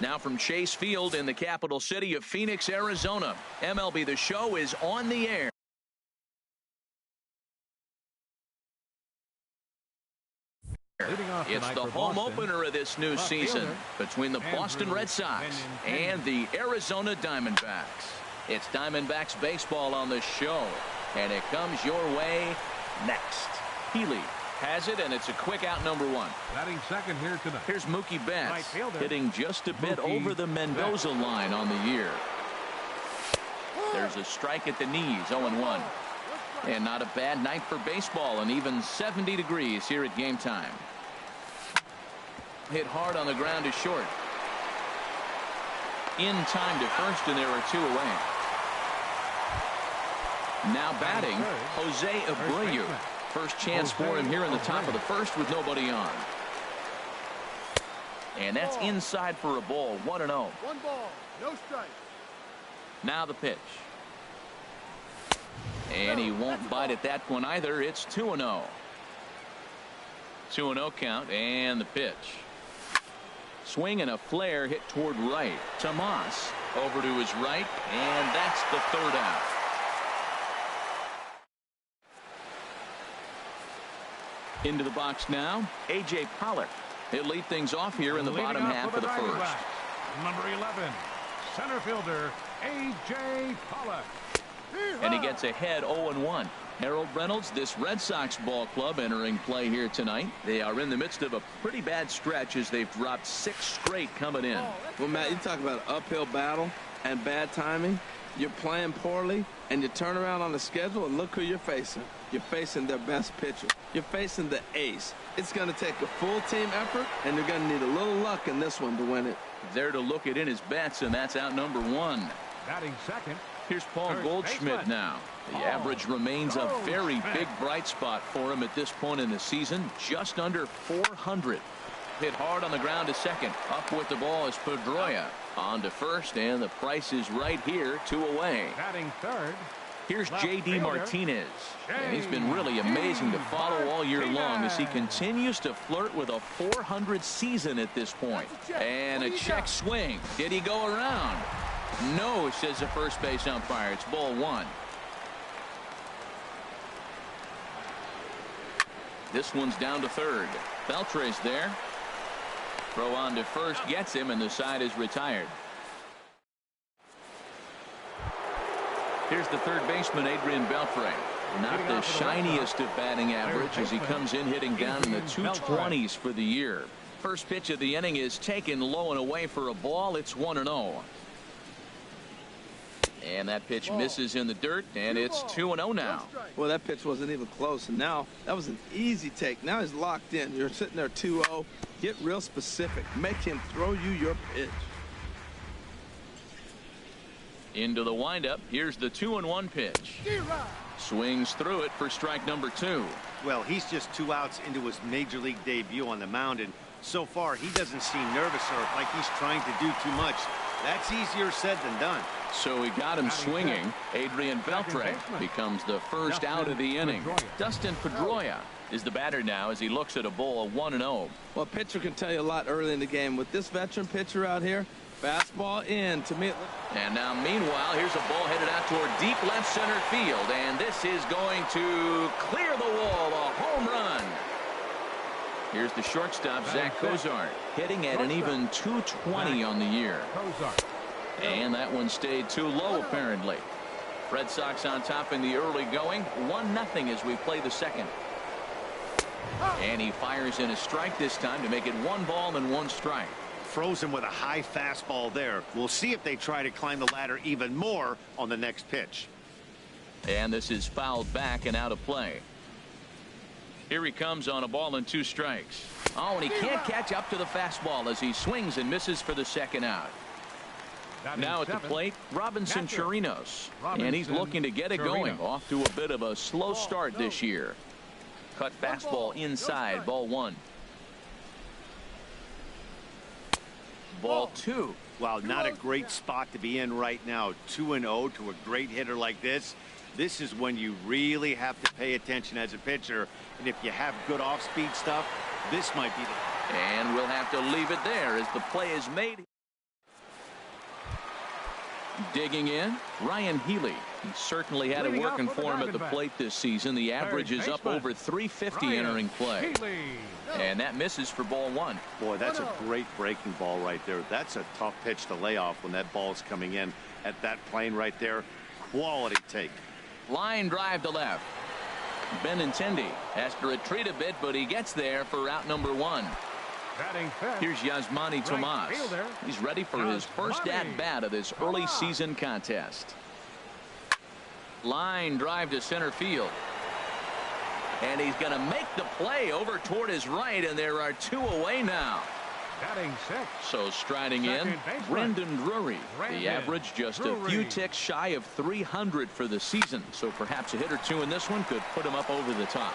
Now from Chase Field in the capital city of Phoenix, Arizona, MLB The Show is on the air. It's the home opener of this new season between the Boston Red Sox and the Arizona Diamondbacks. It's Diamondbacks baseball on the show, and it comes your way next. Healy has it, and it's a quick out, number one. Batting second here tonight. Here's Mookie Betts, hitting just a bit over the Mendoza line on the year. There's a strike at the knees, 0-1. And not a bad night for baseball, and even 70 degrees here at game time. Hit hard on the ground to short. In time to first, and there are two away. Now batting, Jose Abreu. First chance for him here in the top of the first with nobody on. And that's inside for a ball, 1-0. 1 ball, no strike. Now the pitch. And he won't bite at that one either. It's 2-0. 2-0 count, and the pitch. Swing and a flare hit toward right. Tomas over to his right, and that's the third out. Into the box now, A.J. Pollock. He'll lead things off here in the bottom half of the first. Number 11, center fielder A.J. Pollock. And he gets ahead 0-1. Harold Reynolds, this Red Sox ball club entering play here tonight. They are in the midst of a pretty bad stretch as they've dropped 6 straight coming in. Well, Matt, you talk about an uphill battle and bad timing. You're playing poorly, and you turn around on the schedule, and look who you're facing. You're facing their best pitcher. You're facing the ace. It's going to take a full team effort, and you're going to need a little luck in this one to win it. There to look it in his bets, and that's out number 1. Batting second. Here's Paul Goldschmidt now. The average remains a very big bright spot for him at this point in the season, just under 400. Hit hard on the ground to second. Up with the ball is Pedroia. On to first, and the price is right here, 2 away. Batting third. Here's J.D. Martinez. And he's been really amazing to follow all year long as he continues to flirt with a 400 season at this point. And a check swing. Did he go around? No, says the first base umpire. It's ball 1. This one's down to third. Beltre's there. Throw on to first gets him, and the side is retired. Here's the third baseman, Adrian Beltre. Not the shiniest of batting average as he comes in hitting down in the 220s for the year. First pitch of the inning is taken low and away for a ball. It's 1-0. And that pitch misses in the dirt, and it's 2-0 now. Well, that pitch wasn't even close, and now that was an easy take. Now he's locked in. You're sitting there 2-0. Get real specific. Make him throw you your pitch. Into the windup. Here's the 2-1 pitch. Swings through it for strike number 2. Well, he's just 2 outs into his major league debut on the mound, and so far he doesn't seem nervous or like he's trying to do too much. That's easier said than done. So he got him swinging. Adrian Beltre becomes the first out of the inning. Dustin Pedroia is the batter now as he looks at a ball 1-0. Well, a pitcher can tell you a lot early in the game. With this veteran pitcher out here, fastball in. To me, and now meanwhile, here's a ball headed out toward deep left center field, and this is going to clear the wall. A home run. Here's the shortstop, Zach Cozart, hitting at an even 220 on the year. And that one stayed too low, apparently. Red Sox on top in the early going. 1-0 as we play the second. And he fires in a strike this time to make it 1 ball and 1 strike. Frozen with a high fastball there. We'll see if they try to climb the ladder even more on the next pitch. And this is fouled back and out of play. Here he comes on a ball and 2 strikes. Oh, and he can't catch up to the fastball as he swings and misses for the second out. Now at the plate, Robinson Chirinos. And he's looking to get it going. Off to a bit of a slow start this year. Cut fastball inside, ball 1. Ball 2. Wow, not a great spot to be in right now. 2-0 to a great hitter like this. This is when you really have to pay attention as a pitcher. And if you have good off-speed stuff, this might be the... And we'll have to leave it there as the play is made. Digging in, Ryan Healy. He certainly had it working for him at the plate this season. The average is up over 350 entering play. And that misses for ball one. Boy, that's a great breaking ball right there. That's a tough pitch to lay off when that ball's coming in at that plane right there. Quality take. Line drive to left. Benintendi has to retreat a bit, but he gets there for out number one. Here's Yasmani Tomas. He's ready for his first at-bat of this early season contest. Line drive to center field. And he's going to make the play over toward his right, and there are two away now. So striding in, Brendan Drury. The average just a few ticks shy of 300 for the season. So perhaps a hit or two in this one could put him up over the top.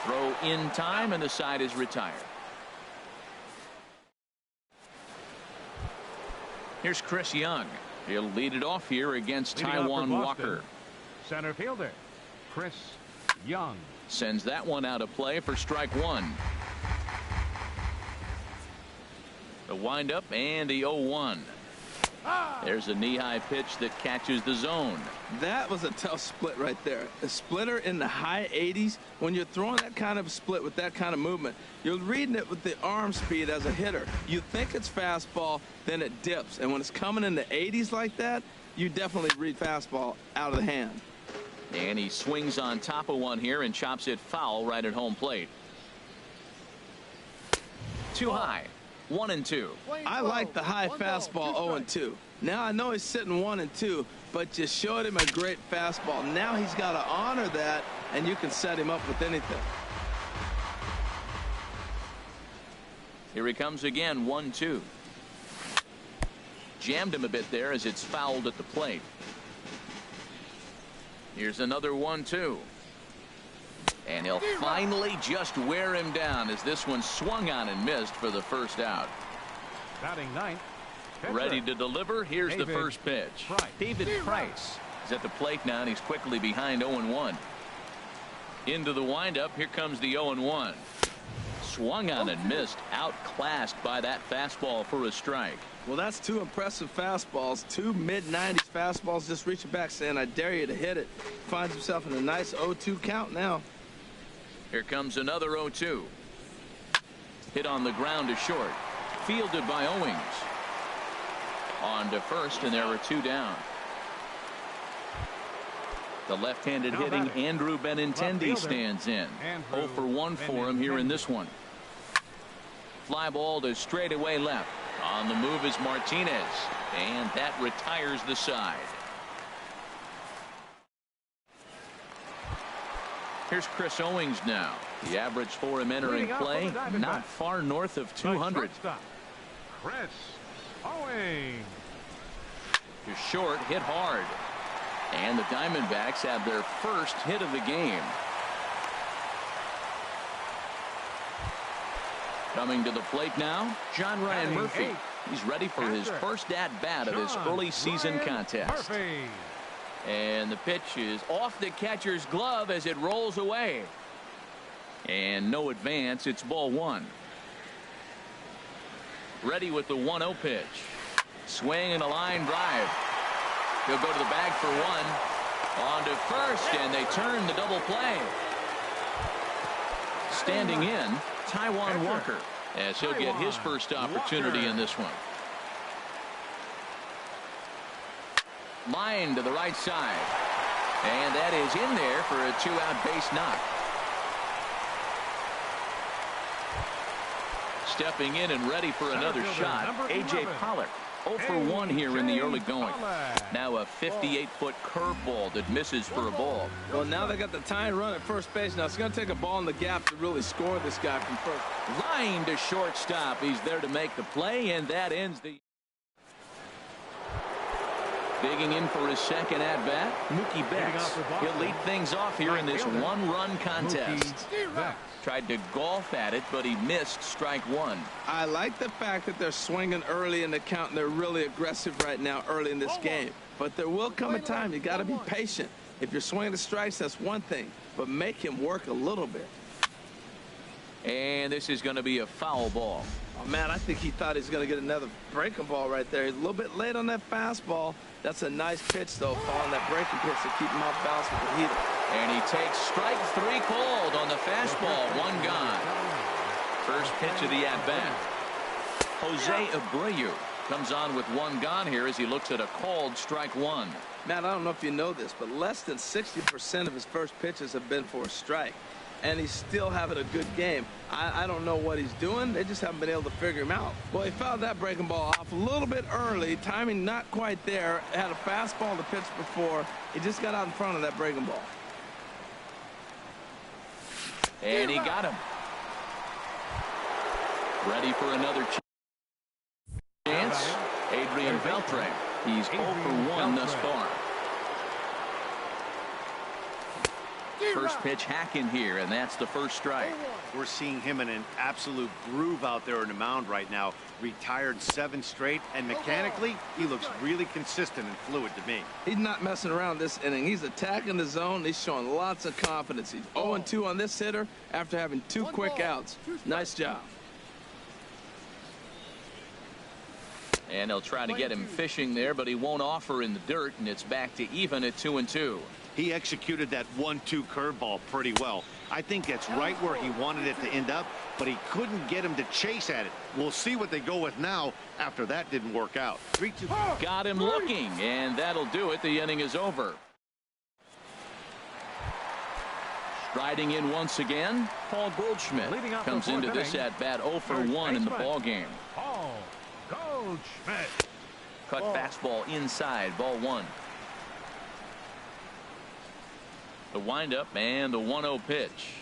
Throw in time, and the side is retired. Here's Chris Young. He'll lead it off here against Taijuan Walker. Center fielder, Chris Young. Sends that one out of play for strike one. The windup and the 0-1. There's a knee-high pitch that catches the zone. That was a tough split right there. A splitter in the high 80s. When you're throwing that kind of split with that kind of movement, you're reading it with the arm speed as a hitter. You think it's fastball, then it dips. And when it's coming in the 80s like that, you definitely read fastball out of the hand. And he swings on top of one here and chops it foul right at home plate. Too high. 1-2. I like the high fastball 0-2. Now I know he's sitting 1-2, but you showed him a great fastball. Now he's got to honor that, and you can set him up with anything. Here he comes again, 1-2. Jammed him a bit there as it's fouled at the plate. Here's another 1-2. And he'll finally just wear him down as this one swung on and missed for the first out. Batting ninth. Ready to deliver. Here's the first pitch. David Price is at the plate now, and he's quickly behind 0-1. Into the windup. Here comes the 0-1. Swung on and missed. Outclassed by that fastball for a strike. Well, that's two impressive fastballs. Two mid-90s fastballs just reaching back saying, I dare you to hit it. Finds himself in a nice 0-2 count now. Here comes another 0-2. Hit on the ground to short. Fielded by Owings. On to first, and there are two down. The left-handed hitting Andrew Benintendi stands in. 0 for 1 for him here in this one. Fly ball to straightaway left. On the move is Martinez, and that retires the side. Here's Chris Owings now. The average for him entering play, not far north of 200. Chris Owings. To short, hit hard. And the Diamondbacks have their first hit of the game. Coming to the plate now, John Ryan Murphy. He's ready for his first at-bat of this early season contest. And the pitch is off the catcher's glove as it rolls away. And no advance. It's ball one. Ready with the 1-0 pitch. Swing and a line drive. He'll go to the bag for one. On to first, and they turn the double play. Standing in, Taijuan Walker, as he'll get his first opportunity in this one. Line to the right side. And that is in there for a two-out base knock. Stepping in and ready for another shot, A.J. Pollock. 0 for 1 here in the early going. Now a 58-foot curveball that misses for a ball. Well, now they got the tying run at first base. Now it's going to take a ball in the gap to really score this guy from first. Line to shortstop. He's there to make the play, and that ends the... Digging in for his second at-bat, Mookie Betts. He'll lead things off here in this one-run contest. Tried to golf at it, but he missed strike one. I like the fact that they're swinging early in the count, and they're really aggressive right now early in this game. But there will come a time you got to be patient. If you're swinging the strikes, that's one thing, but make him work a little bit. And this is going to be a foul ball. Oh, man, I think he thought he was going to get another breaking ball right there. He's a little bit late on that fastball. That's a nice pitch, though, following that breaking pitch to keep him off balance with the heater. And he takes strike 3 called on the fastball. 1 gone. First pitch of the at-bat. Jose Abreu comes on with 1 gone here as he looks at a called strike 1. Matt, I don't know if you know this, but less than 60% of his first pitches have been for a strike. And he's still having a good game. I don't know what he's doing. They just haven't been able to figure him out. Well, he fouled that breaking ball off a little bit early. Timing not quite there. Had a fastball to pitch before. He just got out in front of that breaking ball. And he got him. Ready for another chance. Adrian Beltre. He's 0 for 1 thus far. First pitch hacking here, and that's the first strike. We're seeing him in an absolute groove out there on the mound right now. Retired 7 straight, and mechanically, he looks really consistent and fluid to me. He's not messing around this inning. He's attacking the zone. He's showing lots of confidence. He's 0-2 on this hitter after having 2 quick outs. Nice job. And they'll try to get him fishing there, but he won't offer in the dirt, and it's back to even at 2-2. He executed that 1-2 curveball pretty well. I think that's right where he wanted it to end up, but he couldn't get him to chase at it. We'll see what they go with now after that didn't work out. 3-2. Got him looking, and that'll do it. The inning is over. Striding in once again, Paul Goldschmidt comes into this at-bat 0 for 1 in the ballgame. Paul Goldschmidt. Cut fastball inside, ball 1. The windup and the 1-0 pitch.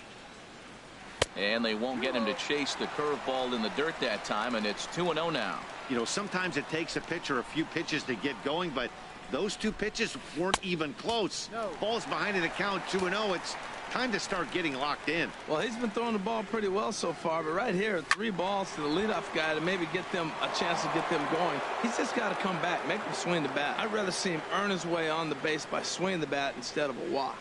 And they won't get him to chase the curveball in the dirt that time, and it's 2-0 now. You know, sometimes it takes a pitcher a few pitches to get going, but those 2 pitches weren't even close. Ball's behind in the count, 2-0. It's time to start getting locked in. Well, he's been throwing the ball pretty well so far, but right here, 3 balls to the leadoff guy to maybe get them a chance to get them going. He's just got to come back, make him swing the bat. I'd rather see him earn his way on the base by swinging the bat instead of a walk.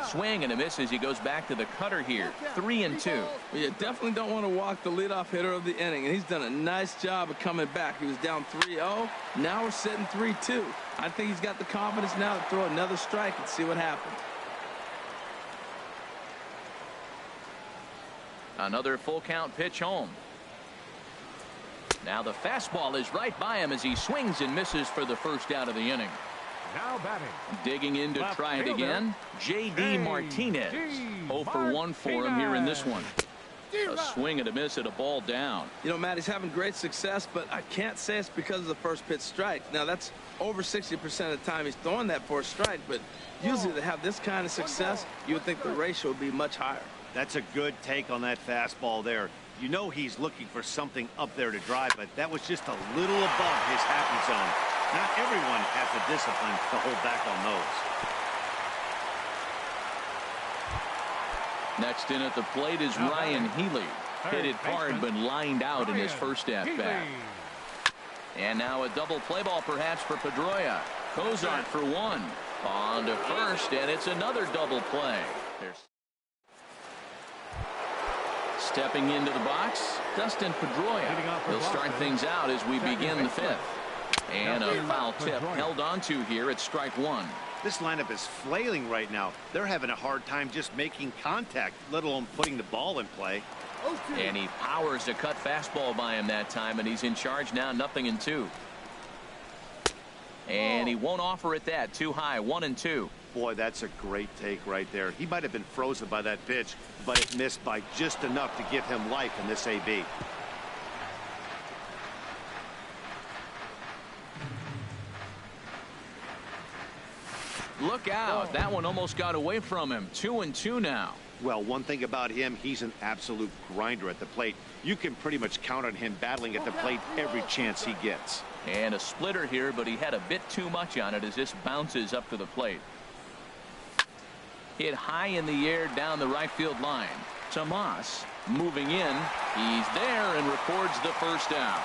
Swing and a miss as he goes back to the cutter here. 3-2. Well, you definitely don't want to walk the leadoff hitter of the inning, and he's done a nice job of coming back. He was down 3-0. Now we're sitting 3-2. I think he's got the confidence now to throw another strike and see what happens. Another full count pitch home. Now the fastball is right by him as he swings and misses for the first out of the inning. Now batting. Digging in to try it again, J.D. Martinez. 0 for 1 for him here in this one. A swing and a miss at a ball down. You know, Matt, he's having great success, but I can't say it's because of the first pitch strike. Now, that's over 60% of the time he's throwing that for a strike, but usually to have this kind of success, you would think the ratio would be much higher. That's a good take on that fastball there. You know he's looking for something up there to drive, but that was just a little above his happy zone. Not everyone has the discipline to hold back on those. Next in at the plate is Ryan Healy. Hit it hard but lined out in his first at-bat. And now a double play ball perhaps for Pedroia. Cozart for 1. On to first, and it's another double play. Stepping into the box, Dustin Pedroia. He'll start things out as we begin the 5th. And a foul tip held onto here at strike 1. This lineup is flailing right now. They're having a hard time just making contact, let alone putting the ball in play. And he powers a cut fastball by him that time, and he's in charge now, 0-2. And he won't offer it that. Too high, 1-2. Boy, that's a great take right there. He might have been frozen by that pitch, but it missed by just enough to give him life in this AB. Look out. That one almost got away from him. 2-2 now. Well, one thing about him, he's an absolute grinder at the plate. You can pretty much count on him battling at the plate every chance he gets. And a splitter here, but he had a bit too much on it as this bounces up to the plate. Hit high in the air down the right field line. Tomas moving in. He's there and records the first out.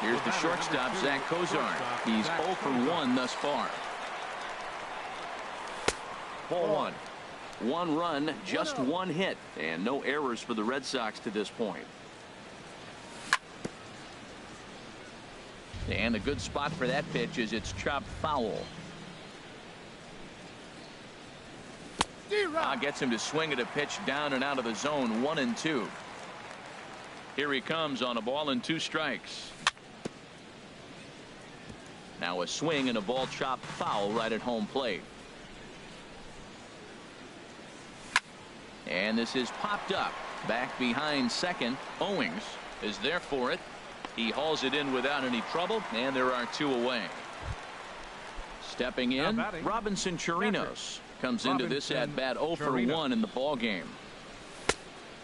Here's the shortstop, Zach Cozart. He's 0 for 1 thus far. Ball 1. 1 run, just 1 hit, and no errors for the Red Sox to this point. And a good spot for that pitch is it's chopped foul. Gets him to swing at a pitch down and out of the zone. 1-2. Here he comes on a ball and 2 strikes. Now a swing and a ball chopped foul right at home plate. And this is popped up. Back behind second. Owings is there for it. He hauls it in without any trouble, and there are 2 away. Stepping in, Robinson Chirinos comes into this at bat 0 for 1 in the ball game.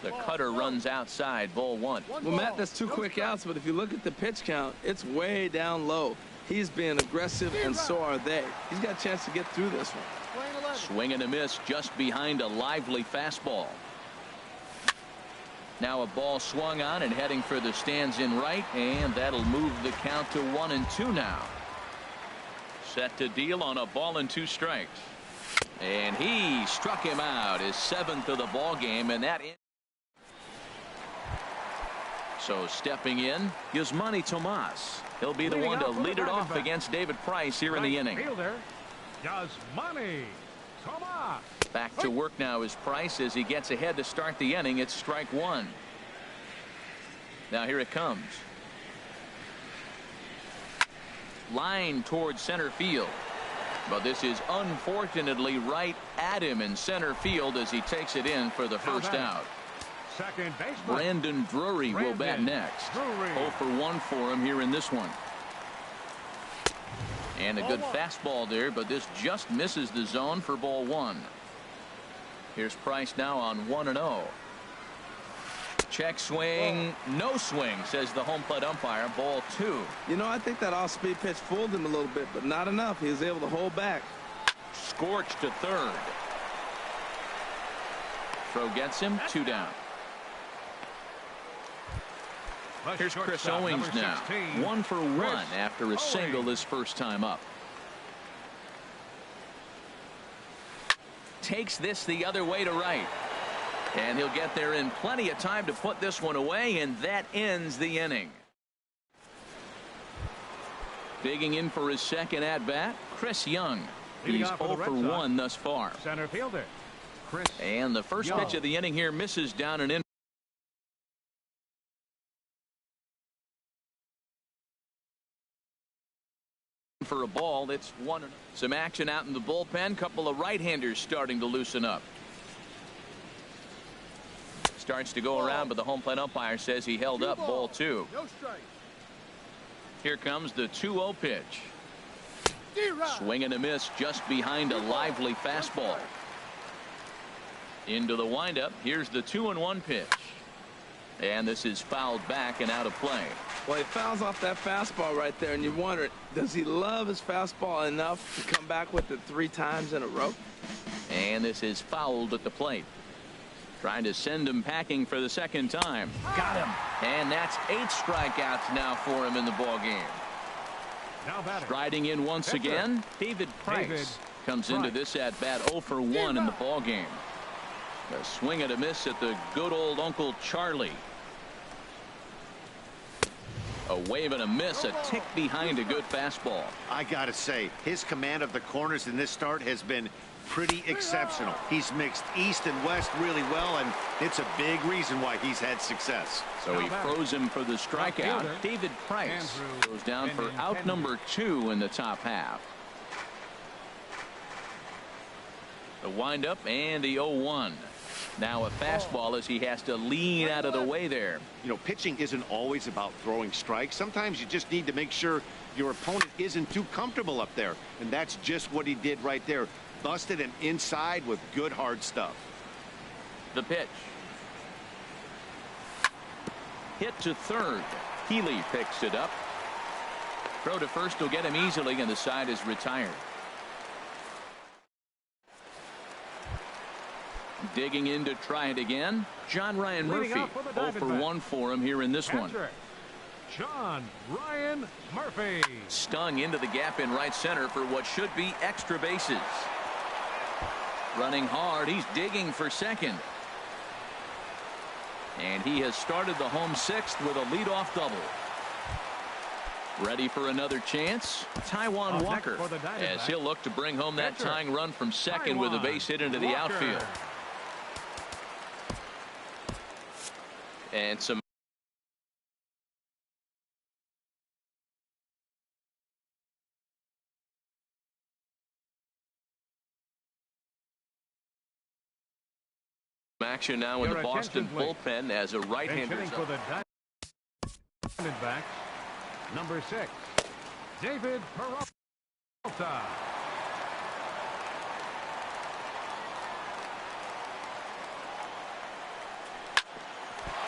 The cutter runs outside, ball 1. Well, Matt, that's 2 quick outs, but if you look at the pitch count, it's way down low. He's being aggressive, and so are they. He's got a chance to get through this one. Swing and a miss just behind a lively fastball. Now a ball swung on and heading for the stands in right, and that'll move the count to 1-2 now. Set to deal on a ball and 2 strikes. And he struck him out, his 7th of the ball game, and that. So stepping in, Yasmani Tomas. He'll be the one to lead it off against David Price here in the inning. Fielder, Yasmani Tomas. Back to work now is Price as he gets ahead to start the inning. It's strike 1. Now here it comes. Line towards center field. But this is unfortunately right at him in center field as he takes it in for the first out. Second baseman Brandon Drury will bat next. 0 for 1 for him here in this one. And a good fastball there, but this just misses the zone for ball 1. Here's Price now on 1-0. Check swing, no swing, says the home plate umpire. Ball 2. You know, I think that off-speed pitch fooled him a little bit, but not enough. He was able to hold back. Scorched to third. Throw gets him, 2 down. Here's Chris Owings now. 1 for 1 after a single his first time up. Takes this the other way to right. And he'll get there in plenty of time to put this one away, and that ends the inning. Digging in for his second at bat, Chris Young. He's 0 for 1 thus far. Center fielder Chris And the first pitch of the inning here misses down and in. For a ball. That's 1. Some action out in the bullpen. Couple of right-handers starting to loosen up. Starts to go around, but the home plate umpire says he held up. Ball 2. No strike. Here comes the 2-0 pitch. Swing and a miss just behind a lively fastball. Into the windup. Here's the 2-1 pitch. And this is fouled back and out of play. Well, he fouls off that fastball right there, and you wonder, does he love his fastball enough to come back with it 3 times in a row? And this is fouled at the plate. Trying to send him packing for the second time. Got him. And that's 8 strikeouts now for him in the ball game. Striding in once again, David Price comes into this at bat 0 for 1 in the ball game. A swing and a miss at the good old Uncle Charlie. A wave and a miss, a tick behind a good fastball. I gotta say, his command of the corners in this start has been pretty exceptional. He's mixed east and west really well, and it's a big reason why he's had success. So he froze him for the strikeout. David Price goes down for out number 2 in the top half. The windup and the 0-1. Now a fastball as he has to lean out of the way there. You know, pitching isn't always about throwing strikes. Sometimes you just need to make sure your opponent isn't too comfortable up there. And that's just what he did right there. Busted him inside with good hard stuff. The pitch. Hit to third. Healy picks it up. Throw to first will get him easily, and the side is retired. Digging in to try it again, John Ryan Murphy. 0 for 1 for him here in this one. John Ryan Murphy. Stung into the gap in right center for what should be extra bases. Running hard. He's digging for second. And he has started the home sixth with a leadoff double. Ready for another chance. Taijuan Walker, as he'll look to bring home that tying run from second with a base hit into the outfield. And some action now in the Boston bullpen as a right-hander. For the Diamondbacks, number 6, David Peralta.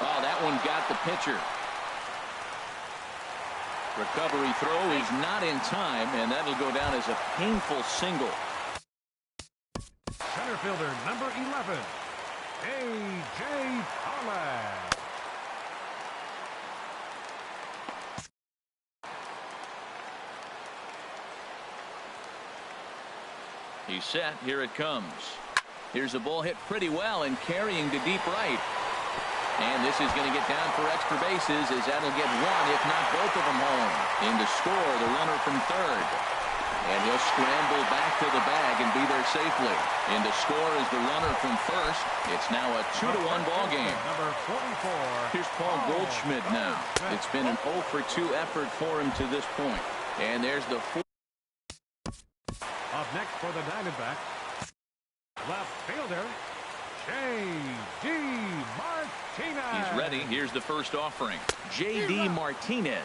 Oh, that one got the pitcher. Recovery throw is not in time, and that'll go down as a painful single. Center fielder, number 11, A.J. Pollock. He's set. Here it comes. Here's a ball hit pretty well and carrying to deep right. And this is going to get down for extra bases as that'll get one, if not both of them home. In to score, the runner from third. And he'll scramble back to the bag and be there safely. In to score is the runner from first. It's now a 2-1 ball game. Number 44. Here's Paul Goldschmidt now. It's been an 0 for 2 effort for him to this point. And there's the four. Up next for the Diamondbacks, left fielder, J.D. Martinez. He's ready. Here's the first offering. J.D. Martinez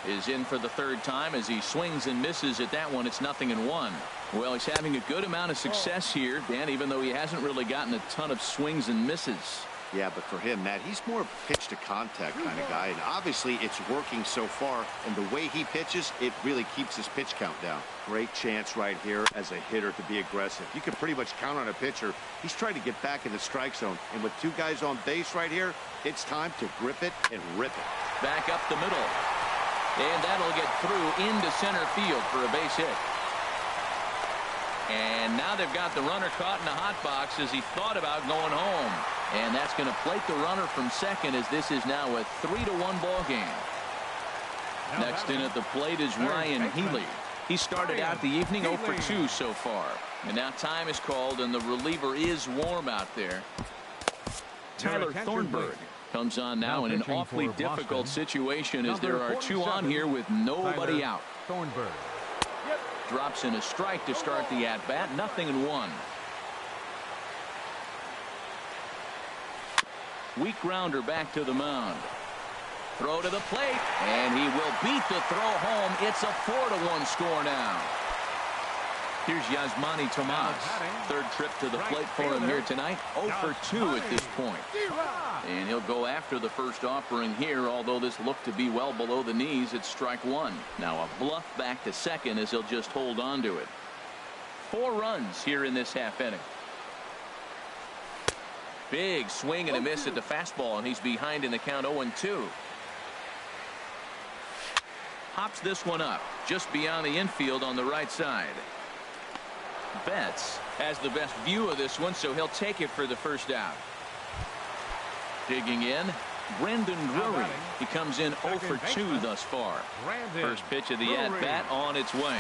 is in for the third time as he swings and misses at that one. It's 0-1. Well, he's having a good amount of success here, Dan, even though he hasn't really gotten a ton of swings and misses. Yeah, but for him, Matt, he's more of a pitch to contact kind of guy, and obviously it's working so far, and the way he pitches, it really keeps his pitch count down. Great chance right here as a hitter to be aggressive. You can pretty much count on a pitcher. He's trying to get back in the strike zone, and with 2 guys on base right here, it's time to grip it and rip it. Back up the middle, and that'll get through into center field for a base hit. And now they've got the runner caught in the hot box as he thought about going home. And that's going to plate the runner from second as this is now a 3-1 ball game. Next in at the plate is Ryan Healy. He started out the evening 0 for 2 so far. And now time is called and the reliever is warm out there. Tyler Thornburg comes on now in an awfully difficult situation as there are 2 on here with nobody out. Thornburg drops in a strike to start the at-bat. 0-1. Weak grounder back to the mound. Throw to the plate, and he will beat the throw home. It's a 4-1 score now. Here's Yasmani Tomas. Third trip to the plate for him here tonight. 0 for 2 at this point. And he'll go after the first offering here, although this looked to be well below the knees. It's strike 1. Now a bluff back to second as he'll just hold on to it. 4 runs here in this half inning. Big swing and a miss at the fastball, and he's behind in the count 0-2. Hops this one up just beyond the infield on the right side. Betts has the best view of this one, so he'll take it for the first out. Digging in, Brendan Drury. He comes in 0 for 2 thus far. First pitch of the at-bat on its way.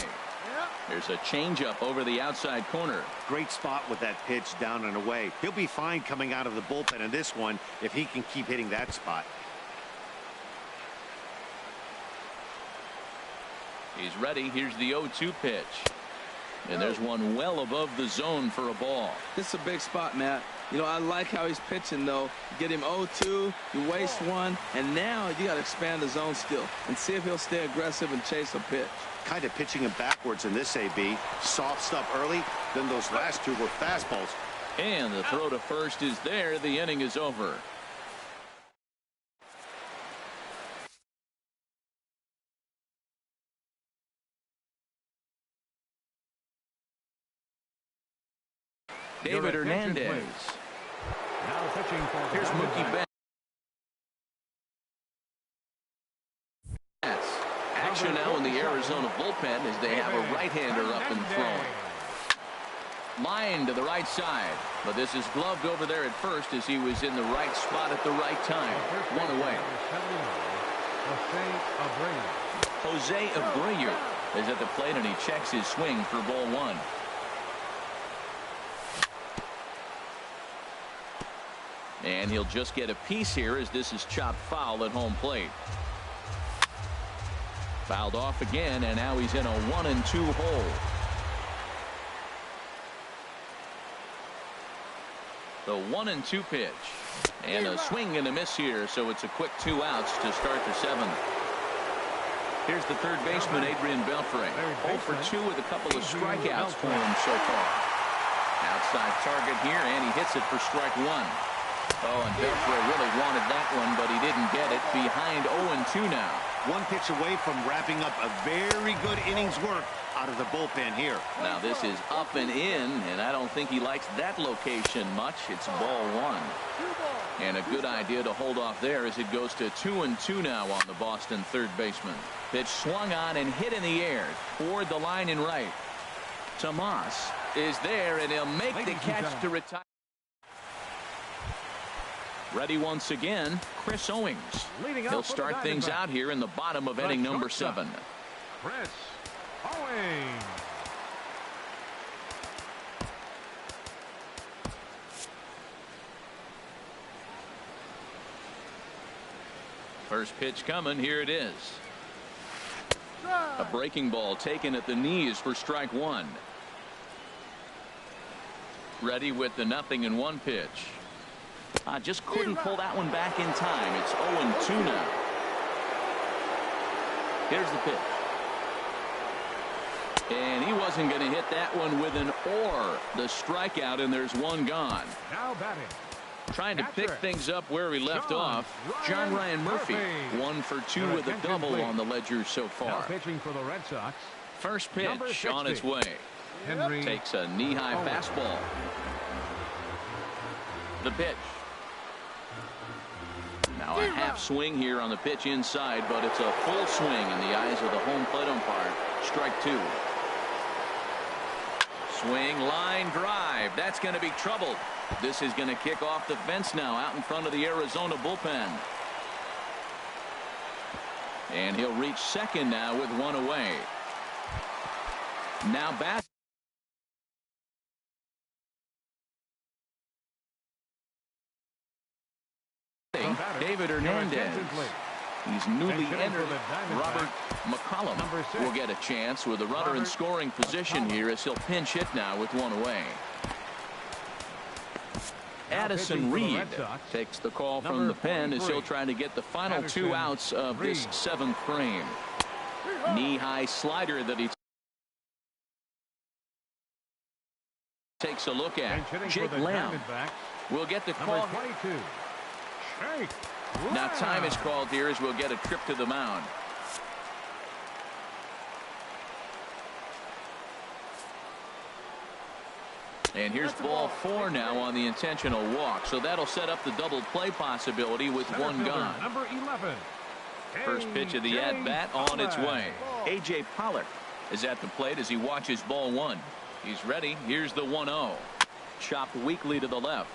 There's a changeup over the outside corner. Great spot with that pitch down and away. He'll be fine coming out of the bullpen in this one if he can keep hitting that spot. He's ready. Here's the 0-2 pitch. And there's one well above the zone for a ball. This is a big spot, Matt. You know, I like how he's pitching, though. Get him 0-2, you waste one, and now you got to expand the zone still and see if he'll stay aggressive and chase a pitch. Kind of pitching him backwards in this AB. Soft stuff early, then those last 2 were fastballs. And the throw to first is there. The inning is over. David Hernandez. now pitching for the Here's Mookie Betts. Action now in the Arizona bullpen as they have a right-hander up and throwing. Line to the right side. But this is gloved over there at first as he was in the right spot at the right time. One away. Jose Abreu is at the plate, and he checks his swing for ball one. And he'll just get a piece here as this is chopped foul at home plate. Fouled off again, and now he's in a 1-2 hole. The 1-2 pitch. And a swing and a miss here, so it's a quick 2 outs to start the 7th. Here's the third baseman, Adrian Beltre. 0 for 2 with a couple of strikeouts for him so far. Outside target here, and he hits it for strike 1. Oh, and Beltre really wanted that one, but he didn't get it. Behind 0-2 now. One pitch away from wrapping up a very good innings work out of the bullpen here. Now this is up and in, and I don't think he likes that location much. It's ball 1. And a good idea to hold off there as it goes to 2-2 now on the Boston third baseman. Pitch swung on and hit in the air toward the line and right. Tomas is there, and he'll make the catch to retire. Ready once again, Chris Owings. He'll start things out here in the bottom of inning number 7. Chris Owings. First pitch coming. Here it is. A breaking ball taken at the knees for strike 1. Ready with the 0-1 pitch. Just couldn't pull that one back in time. It's 0-2 now. Here's the pitch. And he wasn't going to hit that one with an or. The strikeout, and there's one gone. Now batting. Trying to pick things up where he left off. John Ryan Murphy. 1 for 2 with a double on the ledger so far. Now pitching for the Red Sox. First pitch on its way. Henry takes a knee-high fastball. The pitch. Now a half swing here on the pitch inside, but it's a full swing in the eyes of the home plate umpire. Strike 2. Swing, line, drive. That's going to be trouble. This is going to kick off the fence now out in front of the Arizona bullpen. And he'll reach second now with 1 away. Now back. David Hernandez. He's newly entered. Robert McCollum will get a chance with a runner in scoring position here as he'll pinch hit now with 1 away. Addison Reed takes the call from the pen as he'll try to get the final 2 outs of this 7th frame. Knee-high slider that he takes a look at. Jake Lamb will get the call. Now time is called here as we'll get a trip to the mound. And here's ball 4 now on the intentional walk. So that'll set up the double play possibility with 1 gone. Number 11. First pitch of the at-bat on its way. A.J. Pollard is at the plate as he watches ball 1. He's ready. Here's the 1-0. Chopped weakly to the left.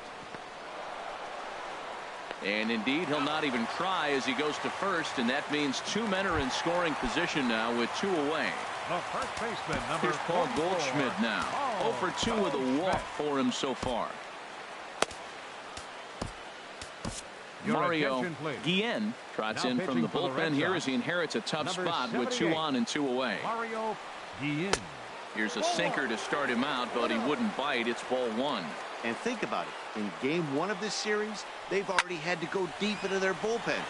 And indeed, he'll not even try as he goes to first, and that means 2 men are in scoring position now with 2 away. The first baseman, number Here's Paul Goldschmidt now. 0 for 2 with a walk for him so far. Mario Guillen trots in from the bullpen here as he inherits a tough spot with 2 on and 2 away. Mario Guillen. Here's a sinker to start him out, but he wouldn't bite. It's ball 1. And think about it. In game 1 of this series, they've already had to go deep into their bullpen.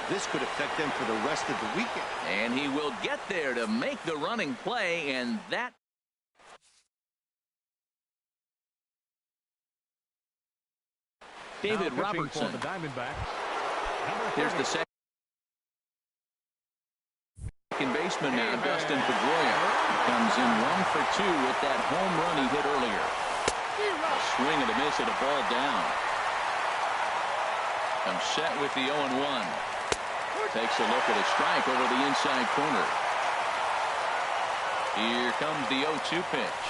This could affect them for the rest of the weekend. And he will get there to make the running play, and that. David Robertson. For the Diamondbacks. Here's the second baseman now, Dustin Pedroia. Comes in 1 for 2 with that home run he hit earlier. Swing and a miss at a ball down. Comes set with the 0-1. Takes a look at a strike over the inside corner. Here comes the 0-2 pitch.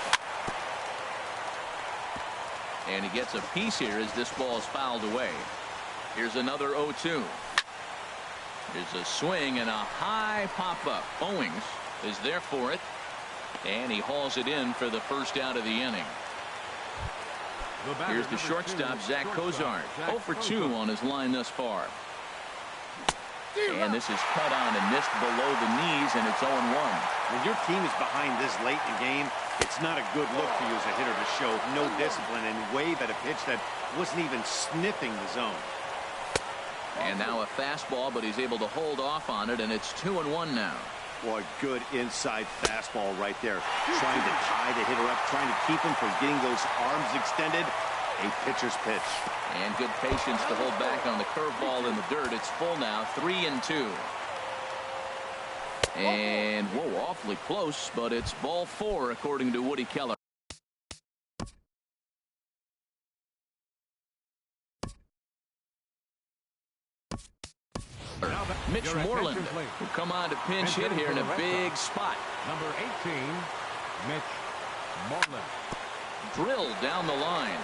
And he gets a piece here as this ball is fouled away. Here's another 0-2. Here's a swing and a high pop-up. Owings is there for it. And he hauls it in for the first out of the inning. Here's the shortstop, Zach Cozart. 0 for 2 on his line thus far. And this is cut on and missed below the knees, and it's 0-1. When your team is behind this late in the game, it's not a good look for you as a hitter to show no discipline and wave at a pitch that wasn't even sniffing the zone. And now a fastball, but he's able to hold off on it, and it's 2-1 now. Boy, good inside fastball right there. Trying to tie the hitter up, trying to keep him from getting those arms extended. A pitcher's pitch. And good patience to hold back on the curveball in the dirt. It's full now, 3-2. And, whoa, awfully close, but it's ball 4, according to Woody Keller. Mitch Moreland will come on to pinch hit here in a big spot. Number 18, Mitch Moreland. Drilled down the line.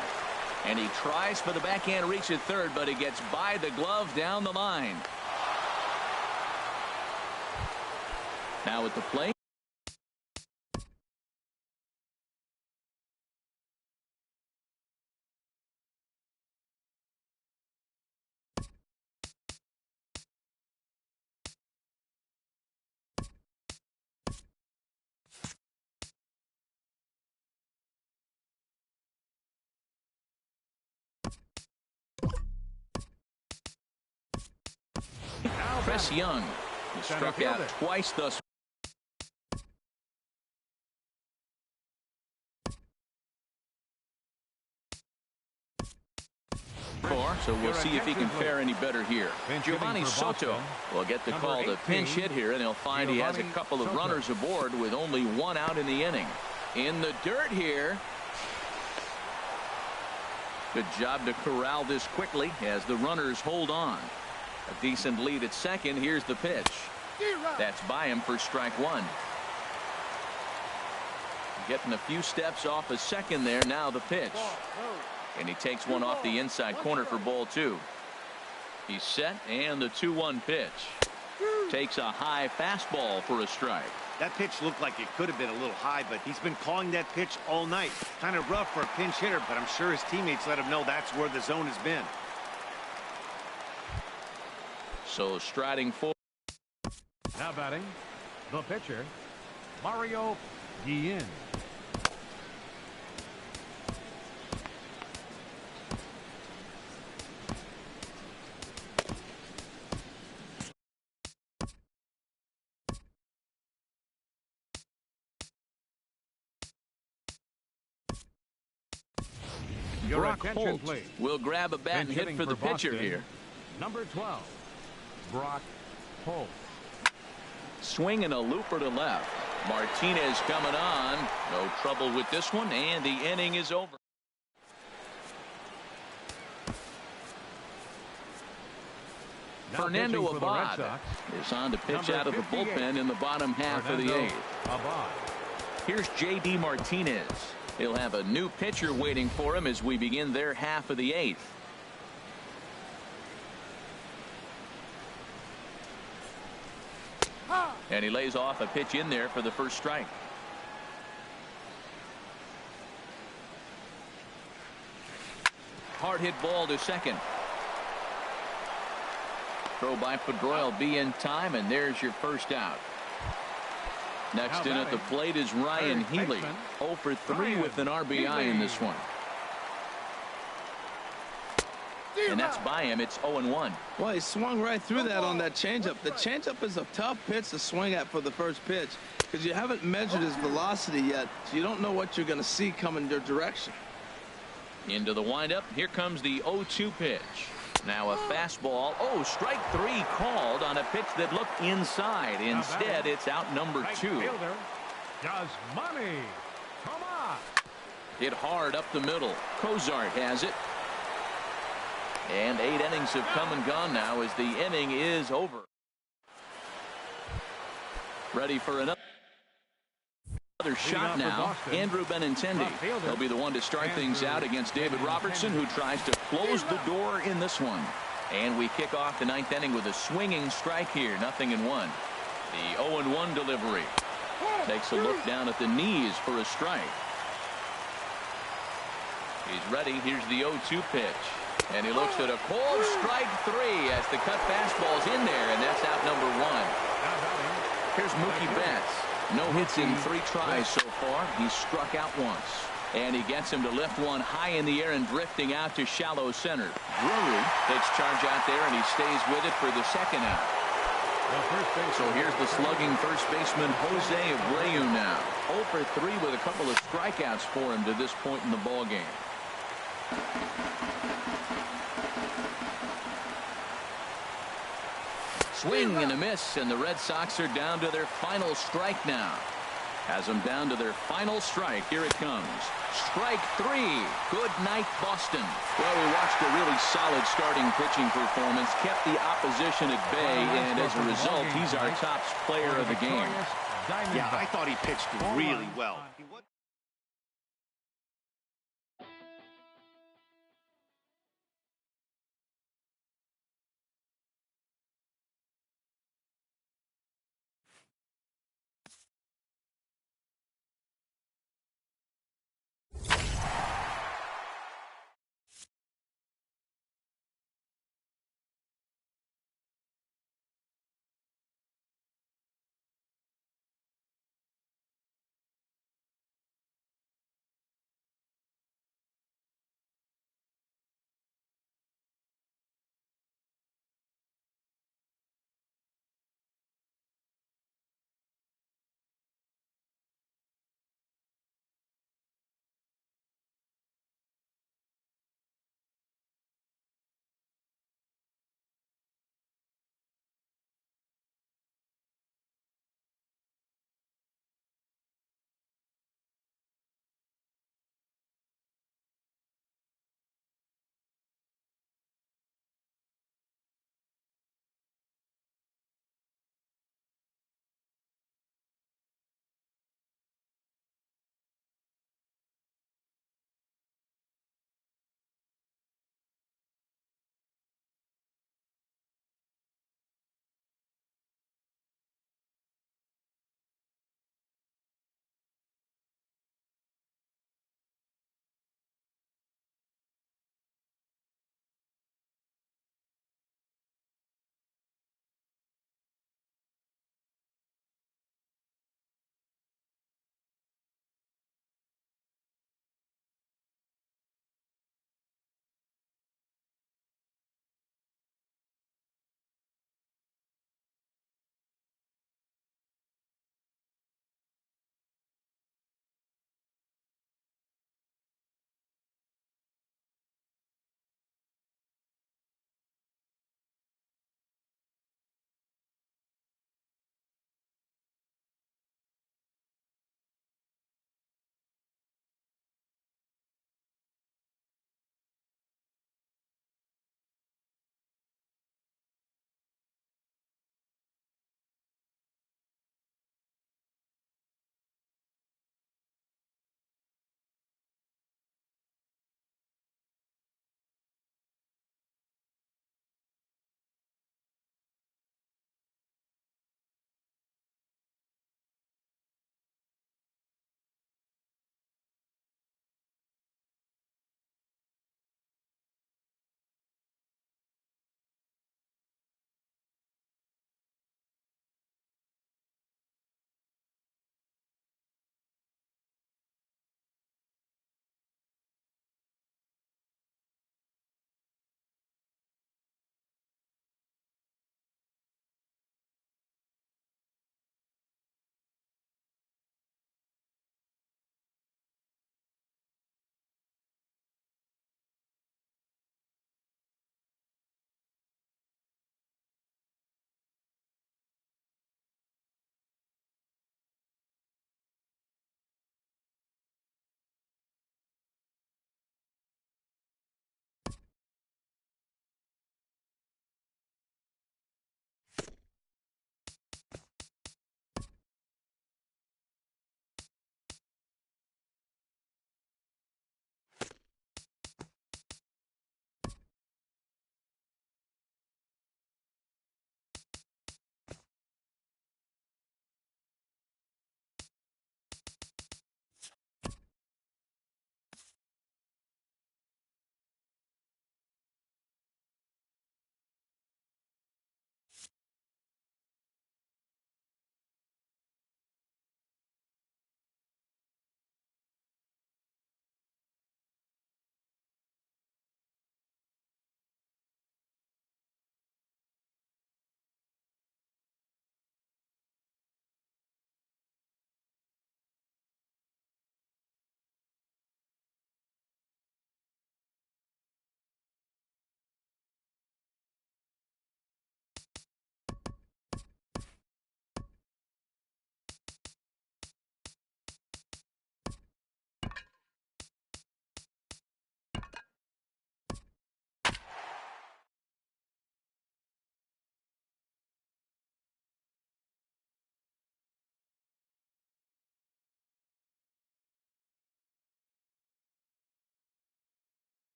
And he tries for the backhand reach at third, but he gets by the glove down the line. Now at the plate. Chris Young, who struck out twice thus far, so we'll see if he can fare any better here. Giovanni Soto will get the call to pinch hit here, and he'll find he has a couple of runners aboard with only 1 out in the inning. In the dirt here. Good job to corral this quickly as the runners hold on. A decent lead at second. Here's the pitch. That's by him for strike 1. Getting a few steps off a second there. Now the pitch. And he takes one off the inside corner for ball 2. He's set, and the 2-1 pitch. Takes a high fastball for a strike. That pitch looked like it could have been a little high, but he's been calling that pitch all night. Kind of rough for a pinch hitter, but I'm sure his teammates let him know that's where the zone has been. So striding forward. Now batting, the pitcher, Mario Guillen. Your Brock attention, Holt please. will grab a bat and hit for the pitcher Boston, here. Number 12, Brock Holt. Swing and a looper to left. Martinez coming on. No trouble with this one, and the inning is over. Now Fernando pitching for the Red Abad Sox, is on to pitch number out of the 58, bullpen in the bottom half of the Fernando 8th. Abad. Here's J.D. Martinez. He'll have a new pitcher waiting for him as we begin their half of the 8th. And he lays off a pitch in there for the first strike. Hard hit ball to second. Throw by Pedroia will be in time, and there's your first out. Next in at the plate is Ryan Healy. 0 for 3 with an RBI in this one. And that's by him. It's 0-1. Well, he swung right through that on that changeup. The changeup is a tough pitch to swing at for the first pitch because you haven't measured his velocity yet, so you don't know what you're going to see coming your direction. Into the windup. Here comes the 0-2 pitch. Now a fastball. Oh, strike 3 called on a pitch that looked inside. Instead, it's out number 2. Does money. Come on. Hit hard up the middle. Cozart has it. And 8 innings have come and gone now as the inning is over. Ready for another another shot now. Andrew Benintendi. He'll be the one to start things out against David Robertson, who tries to close the door in this one. And we kick off the ninth inning with a swinging strike here. 0-1. The 0-1 delivery. Takes a look down at the knees for a strike. He's ready. Here's the 0-2 pitch. And he looks at a cold strike 3 as the cut fastball's in there, and that's out number 1. Here's Mookie Betts. No hits in 3 tries so far. He's struck out once. And he gets him to lift one high in the air and drifting out to shallow center. Drury takes charge out there, and he stays with it for the second out. So here's the slugging first baseman Jose Abreu now. 0 for 3 with a couple of strikeouts for him to this point in the ball game. Swing and a miss, and the Red Sox are down to their final strike now. Has them down to their final strike. Here it comes. Strike 3. Good night, Boston. Well, we watched a really solid starting pitching performance, kept the opposition at bay, and as a result, he's our top player of the game. Yeah, I thought he pitched really well.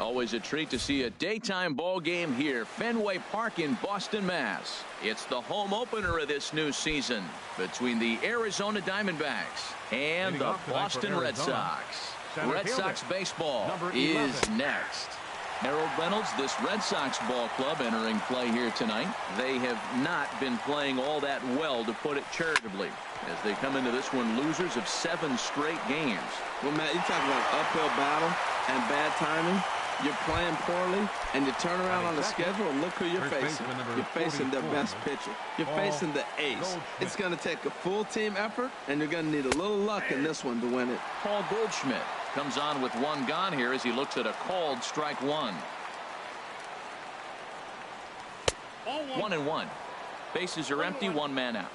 Always a treat to see a daytime ball game here, Fenway Park in Boston, Mass. It's the home opener of this new season between the Arizona Diamondbacks and the Boston Red Sox. Red Sox baseball is next. Harold Reynolds, this Red Sox ball club entering play here tonight. They have not been playing all that well, to put it charitably, as they come into this one losers of 7 straight games. Well, Matt, you talk about an uphill battle and bad timing. You're playing poorly, and you turn around on the schedule and look who you're facing. You're facing their best pitcher. You're facing the ace. It's going to take a full team effort, and you're going to need a little luck in this one to win it. Paul Goldschmidt comes on with 1 gone here as he looks at a called strike 1. 1-1. Bases are empty, 1 man out.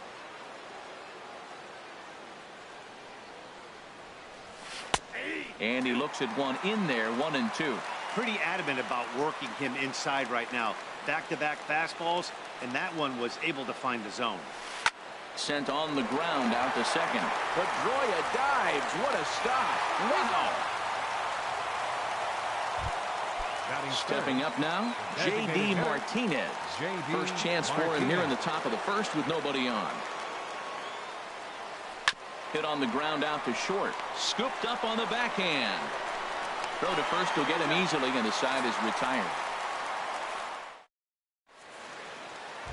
And he looks at one in there, 1-2. Pretty adamant about working him inside right now. Back-to-back fastballs, and that one was able to find the zone. Sent on the ground out to second. Pedroia dives. What a stop. Wow. Stepping up now, J.D. Martinez. First chance for him here in the top of the first with nobody on. Hit on the ground out to short. Scooped up on the backhand. Throw to first will get him easily, and the side is retired.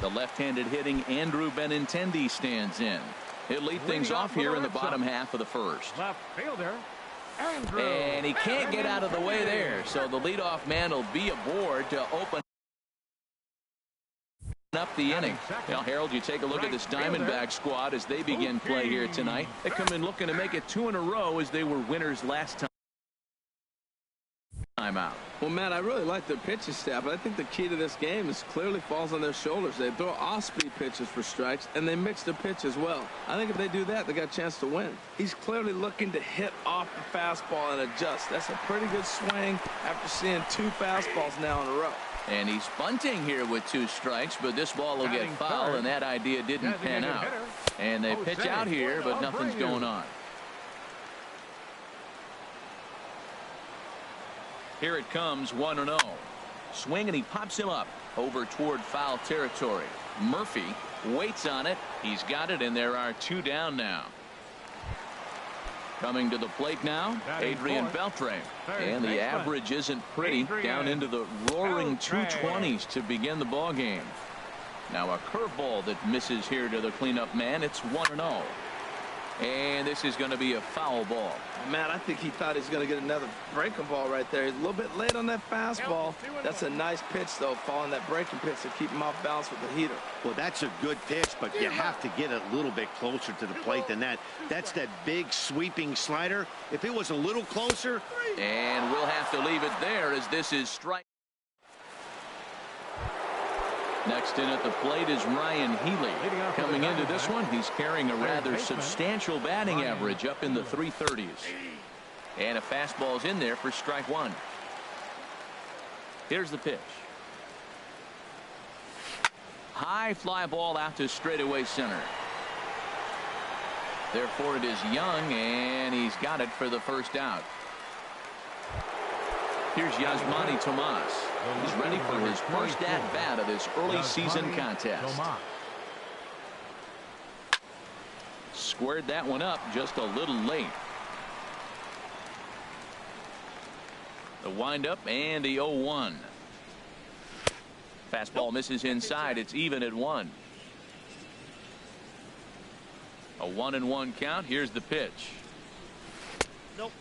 The left-handed hitting Andrew Benintendi stands in. He'll lead things off here in the bottom half of the first. Left fielder, Andrew. And he can't get out of the way there, so the leadoff man will be aboard to open up the inning. Now, Harold, you take a look at this Diamondback squad as they begin play here tonight. They come in looking to make it 2 in a row as they were winners last time out. Well, Matt, I really like their pitching staff, but I think the key to this game is clearly falls on their shoulders. They throw off-speed pitches for strikes, and they mix their pitch as well. I think if they do that, they got a chance to win. He's clearly looking to hit off the fastball and adjust. That's a pretty good swing after seeing 2 fastballs now in a row. And he's bunting here with 2 strikes, but this ball will get foul, and that idea didn't pan out. And they pitch out here, but nothing's going on. Here it comes, 1-0. Swing, and he pops him up over toward foul territory. Murphy waits on it. He's got it, and there are 2 down now. Coming to the plate now, Adrian Beltre. And the average isn't pretty, down into the roaring 220s to begin the ball game. Now a curveball that misses here to the cleanup man. It's 1-0. And this is going to be a foul ball. Matt, I think he thought he was going to get another breaking ball right there. He's a little bit late on that fastball. That's a nice pitch, though, following that breaking pitch to keep him off balance with the heater. Well, that's a good pitch, but you have to get a little bit closer to the plate than that. That's that big sweeping slider. If it was a little closer. And we'll have to leave it there as this is strike. Next in at the plate is Ryan Healy. Coming into this one, he's carrying a rather substantial batting average up in the 330s. And a fastball's in there for strike 1. Here's the pitch. High fly ball out to straightaway center. Therefore it is Young, and he's got it for the first out. Here's Yasmani Tomas. He's ready for his first at-bat of this early season contest. Squared that one up just a little late. The windup and the 0-1. Fastball misses inside. It's even at 1. A 1-1 count. Here's the pitch.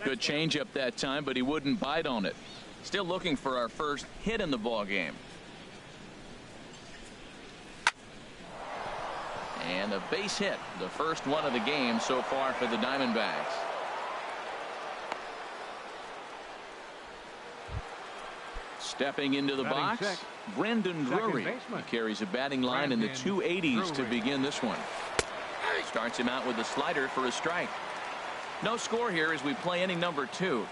Good changeup that time, but he wouldn't bite on it. Still looking for our first hit in the ball game. And a base hit, the first one of the game so far for the Diamondbacks. Stepping into the box, Brendan Drury. He carries a batting line in the 280s to begin this one. Starts him out with a slider for a strike. No score here as we play inning number 2.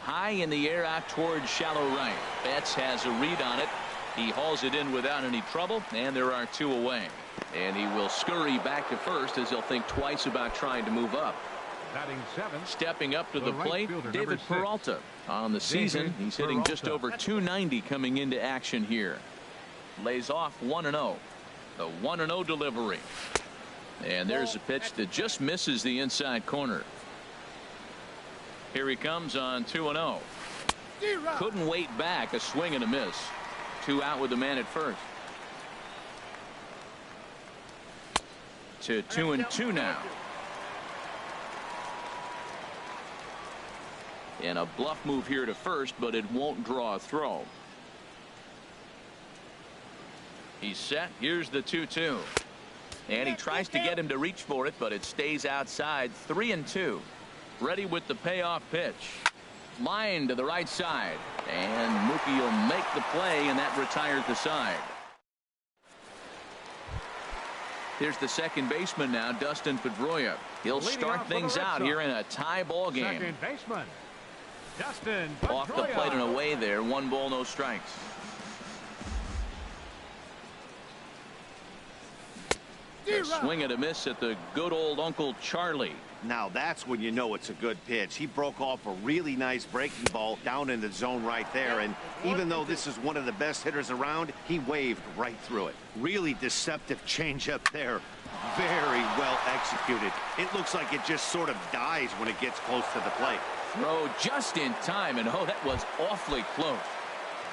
High in the air out towards shallow right. Betts has a read on it. He hauls it in without any trouble, and there are 2 away. And he will scurry back to first as he'll think twice about trying to move up. Batting 7. Stepping up to the right plate, fielder, David number 6. Peralta. On the season, he's hitting just Peralta. over 290 coming into action here. Lays off 1-0. The 1-0 delivery. And there's a pitch that just misses the inside corner. Here he comes on 2-0. Couldn't wait back. A swing and a miss. 2 out with the man at first. To 2-2 now. And a bluff move here to first, but it won't draw a throw. He's set. Here's the 2-2. And he tries to get him to reach for it, but it stays outside. 3-2. Ready with the payoff pitch. Line to the right side. And Mookie will make the play, and that retires the side. Here's the second baseman now, Dustin Pedroia. He'll start things out here in a tie ball game. Second baseman, Dustin Off the plate and away there. 1 ball, no strikes. A swing and a miss at the good old Uncle Charlie. Now that's when you know it's a good pitch. He broke off a really nice breaking ball down in the zone right there, and even though this is one of the best hitters around, he waved right through it. Really deceptive changeup there. Very well executed. It looks like it just sort of dies when it gets close to the plate. Throw just in time, and oh, that was awfully close.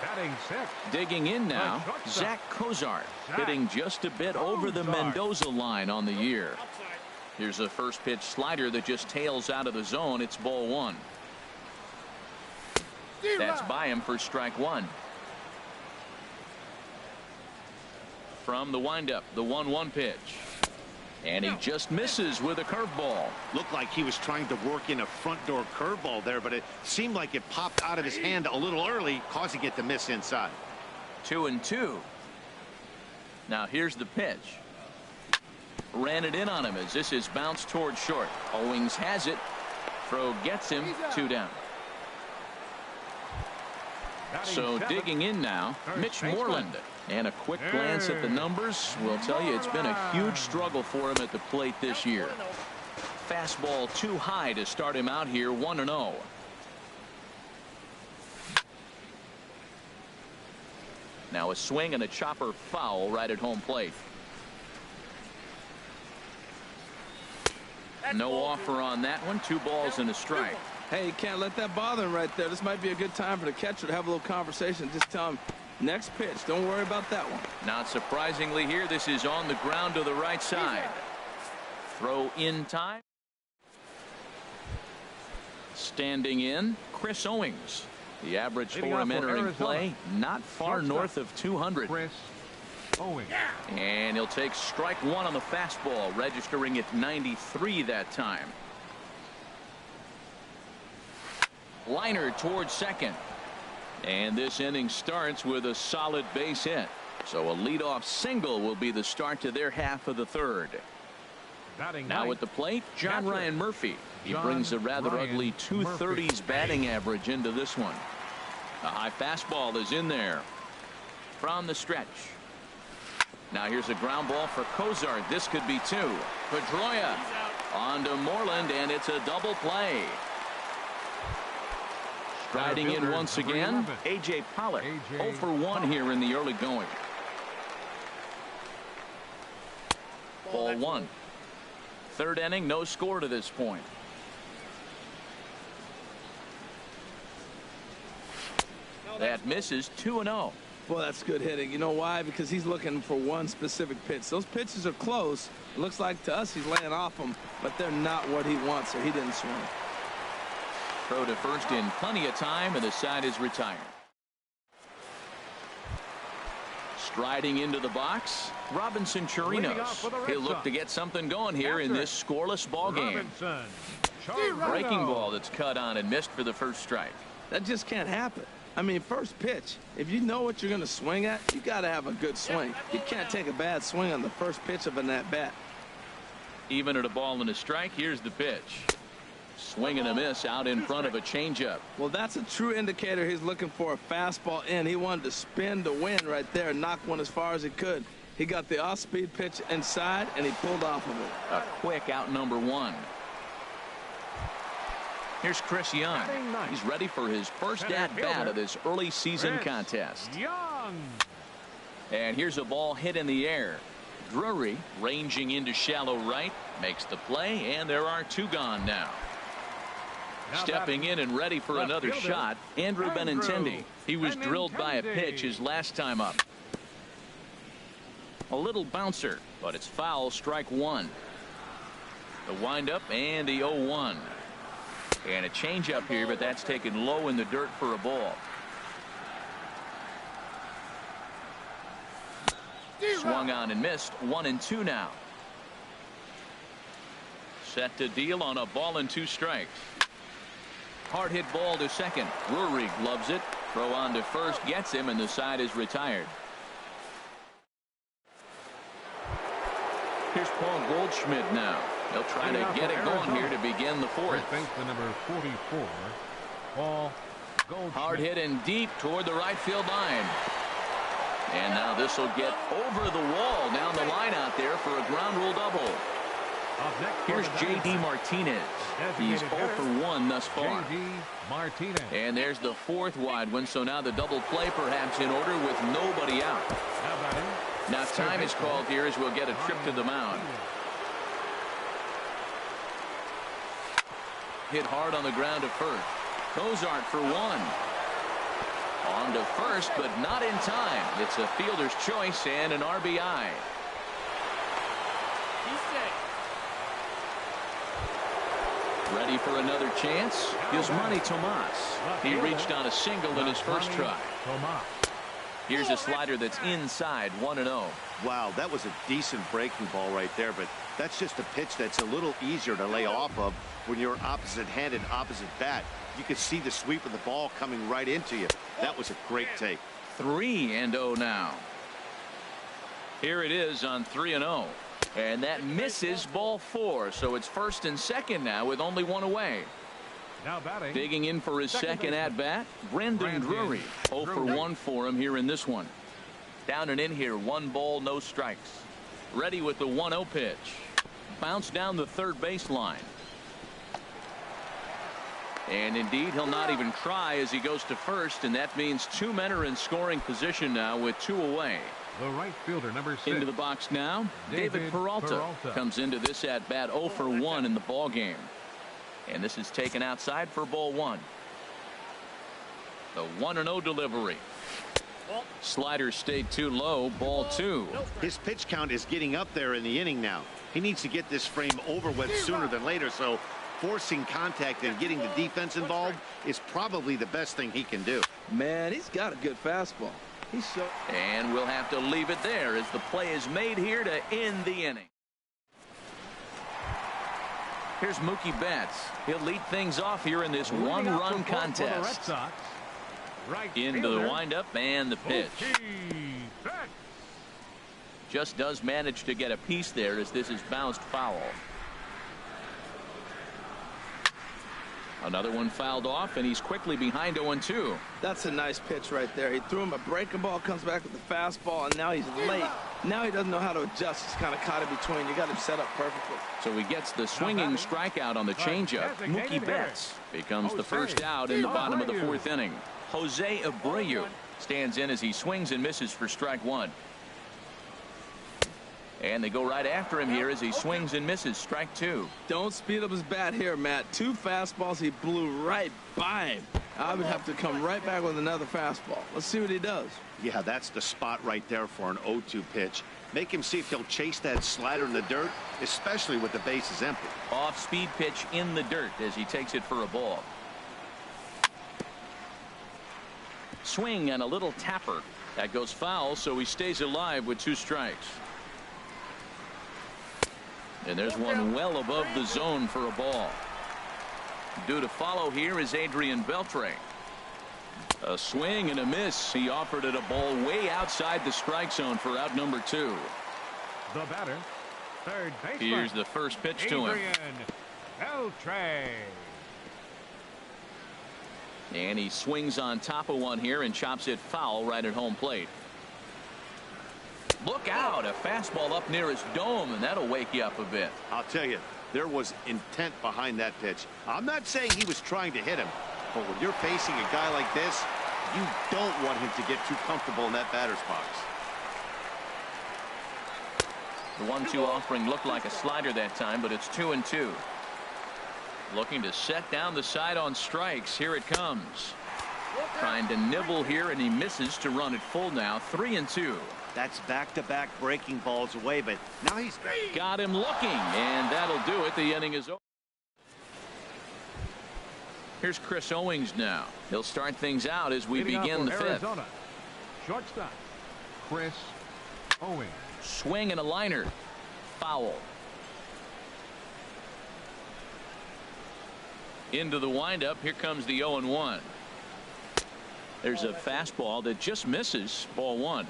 Batting 6. Digging in now, Zach Cozart, hitting just a bit over the Mendoza line on the year. Here's a first pitch slider that just tails out of the zone. It's ball 1. That's by him for strike 1. From the windup, the 1-1 pitch. And he just misses with a curveball. Looked like he was trying to work in a front door curveball there, but it seemed like it popped out of his hand a little early, causing it to miss inside. 2-2. Now here's the pitch. Ran it in on him as this is bounced toward short. Owings has it. Throw gets him. 2 down. So digging in now, Mitch Moreland. And a quick glance at the numbers will tell you it's been a huge struggle for him at the plate this year. Fastball too high to start him out here. 1-0. Now a swing and a chopper foul right at home plate. No offer on that one. 2 balls and a strike. Hey, you can't let that bother him right there. This might be a good time for the catcher to have a little conversation. Just tell him, next pitch, don't worry about that one. Not surprisingly here, this is on the ground to the right side. Throw in time. Standing in, Chris Owings. The average for him entering play, not far north of 200. Chris Owings. And he'll take strike 1 on the fastball, registering at 93 that time. Liner towards second. And this inning starts with a solid base hit. So a leadoff single will be the start to their half of the third. Now at the plate, John Ryan Murphy. He brings a rather ugly 230s batting average into this one. A high fastball is in there. From the stretch. Now here's a ground ball for Cozart. This could be 2. Pedroia on to Moreland, and it's a double play. Striding in once again, A.J. Pollock. 0 for 1 here in the early going. Ball 1. Third inning, no score to this point. That misses. 2-0. Well, that's good hitting. You know why? Because he's looking for one specific pitch. Those pitches are close. It looks like to us he's laying off them, but they're not what he wants, so he didn't swing. Throw to first in plenty of time, and the side is retired. Striding into the box, Robinson Chirinos. He'll look to get something going here in this scoreless ball game. Breaking ball that's cut on and missed for the first strike. That just can't happen. I mean, first pitch, if you know what you're going to swing at, you got to have a good swing. You can't take a bad swing on the first pitch of an at-bat. Even at a ball and a strike, here's the pitch. Swing and a miss out in front of a changeup. Well, that's a true indicator he's looking for a fastball in. He wanted to spin to win right there and knock one as far as he could. He got the off-speed pitch inside, and he pulled off of it. A quick out number 1. Here's Chris Young. He's ready for his first at-bat of this early season contest. Young. And here's a ball hit in the air. Drury ranging into shallow right, makes the play, and there are two gone now. Stepping in and ready for another shot, Andrew Benintendi. He was drilled by a pitch his last time up. A little bouncer, but it's foul, strike one. The windup and the 0-1. And a changeup here, but that's taken low in the dirt for a ball. Swung on and missed. 1-2 now. Set to deal on a ball and 2 strikes. Hard hit ball to second. Drury gloves it. Throw on to first gets him, and the side is retired. Here's Paul Goldschmidt now. He'll try to get it going here to begin the fourth. The number 44, Paul Goldschmidt. Hard hit and deep toward the right field line. And now this will get over the wall down the line out there for a ground rule double. Here's J.D. Martinez. He's 0 for 1 thus far. J.D. Martinez. And there's the fourth wide one, so now the double play perhaps in order with nobody out. Now time is called here as we'll get a trip to the mound. Hit hard on the ground to first. Cozart for 1. On to first, but not in time. It's a fielder's choice and an RBI. Ready for another chance? Yasmani Tomas. He reached on a single in his first try. Here's a slider that's inside, 1-0. Wow, that was a decent breaking ball right there, but that's just a pitch that's a little easier to lay off of when you're opposite-handed, opposite bat. You could see the sweep of the ball coming right into you. That was a great take. 3-0 now. Here it is on 3-0. And that misses ball 4, so it's first and second now with only 1 away. Now batting. Digging in for his second at-bat, Brendan Drury. 0 for 1 for him here in this one. Down and in here, 1 ball, no strikes. Ready with the 1-0 pitch. Bounce down the third baseline. And indeed, he'll not even try as he goes to first, and that means 2 men are in scoring position now with 2 away. The right fielder, number 6. Into the box now, David Peralta comes into this at-bat 0 for 1 in the ball game. And this is taken outside for ball 1. The 1-0 delivery. Slider stayed too low, ball 2. His pitch count is getting up there in the inning now. He needs to get this frame over with sooner than later, so forcing contact and getting the defense involved is probably the best thing he can do. Man, he's got a good fastball. And we'll have to leave it there as the play is made here to end the inning. Here's Mookie Betts. He'll lead things off here in this one-run contest. Into the windup and the pitch. Just does manage to get a piece there as this is bounced foul. Another one fouled off, and he's quickly behind 0-2. That's a nice pitch right there. He threw him a breaking ball, comes back with the fastball, and now he's late. Now he doesn't know how to adjust. He's kind of caught in between. You got him set up perfectly. So he gets the swinging strikeout on the changeup. Mookie Betts becomes the first out in the bottom of the 4th inning. Jose Abreu stands in as he swings and misses for strike 1. And they go right after him here as he swings and misses, strike 2. Don't speed up his bat here, Matt. 2 fastballs, he blew right by him. I would have to come right back with another fastball. Let's see what he does. Yeah, that's the spot right there for an 0-2 pitch. Make him see if he'll chase that slider in the dirt, especially with the bases empty. Off-speed pitch in the dirt as he takes it for a ball. Swing and a little tapper. That goes foul, so he stays alive with 2 strikes. And there's one well above the zone for a ball. Due to follow here is Adrian Beltre. A swing and a miss. He offered it a ball way outside the strike zone for out number 2. The batter, third baseman. Here's the first pitch to him. Adrian Beltre. And he swings on top of one here and chops it foul right at home plate. Look out, a fastball up near his dome, and that'll wake you up a bit. I'll tell you, There was intent behind that pitch. I'm not saying he was trying to hit him, but when you're facing a guy like this, you don't want him to get too comfortable in that batter's box. The 1-2 offering looked like a slider that time, but it's 2-2. Looking to set down the side on strikes. Here it comes. Trying to nibble here, and he misses to run it full now. 3-2. That's back-to-back breaking balls away, but now he's got him looking, and that'll do it. The inning is over. Here's Chris Owings now. He'll start things out as we begin the fifth. Arizona. Shortstop, Chris Owings. Swing and a liner. Foul. Into the windup. Here comes the 0-1. There's a fastball that just misses. Ball one.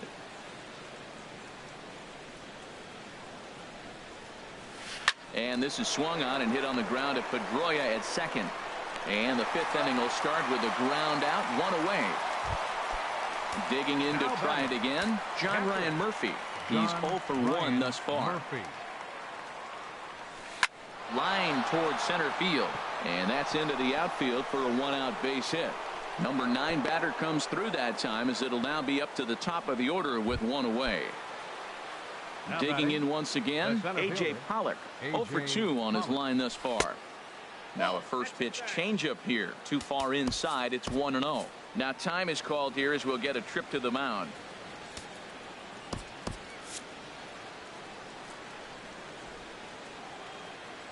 And this is swung on and hit on the ground at Pedroia at second. And the fifth inning will start with a ground out, one away. Digging in to try it again, John Ryan Murphy. He's 0 for 1 thus far. Line towards center field. And that's into the outfield for a 1-out base hit. Number 9 batter comes through that time, as it'll now be up to the top of the order with 1 away. Digging in once again, A.J. Pollock, 0 for 2 on his line thus far. Now a first pitch changeup here, too far inside. It's 1-0. Now time is called here as we'll get a trip to the mound.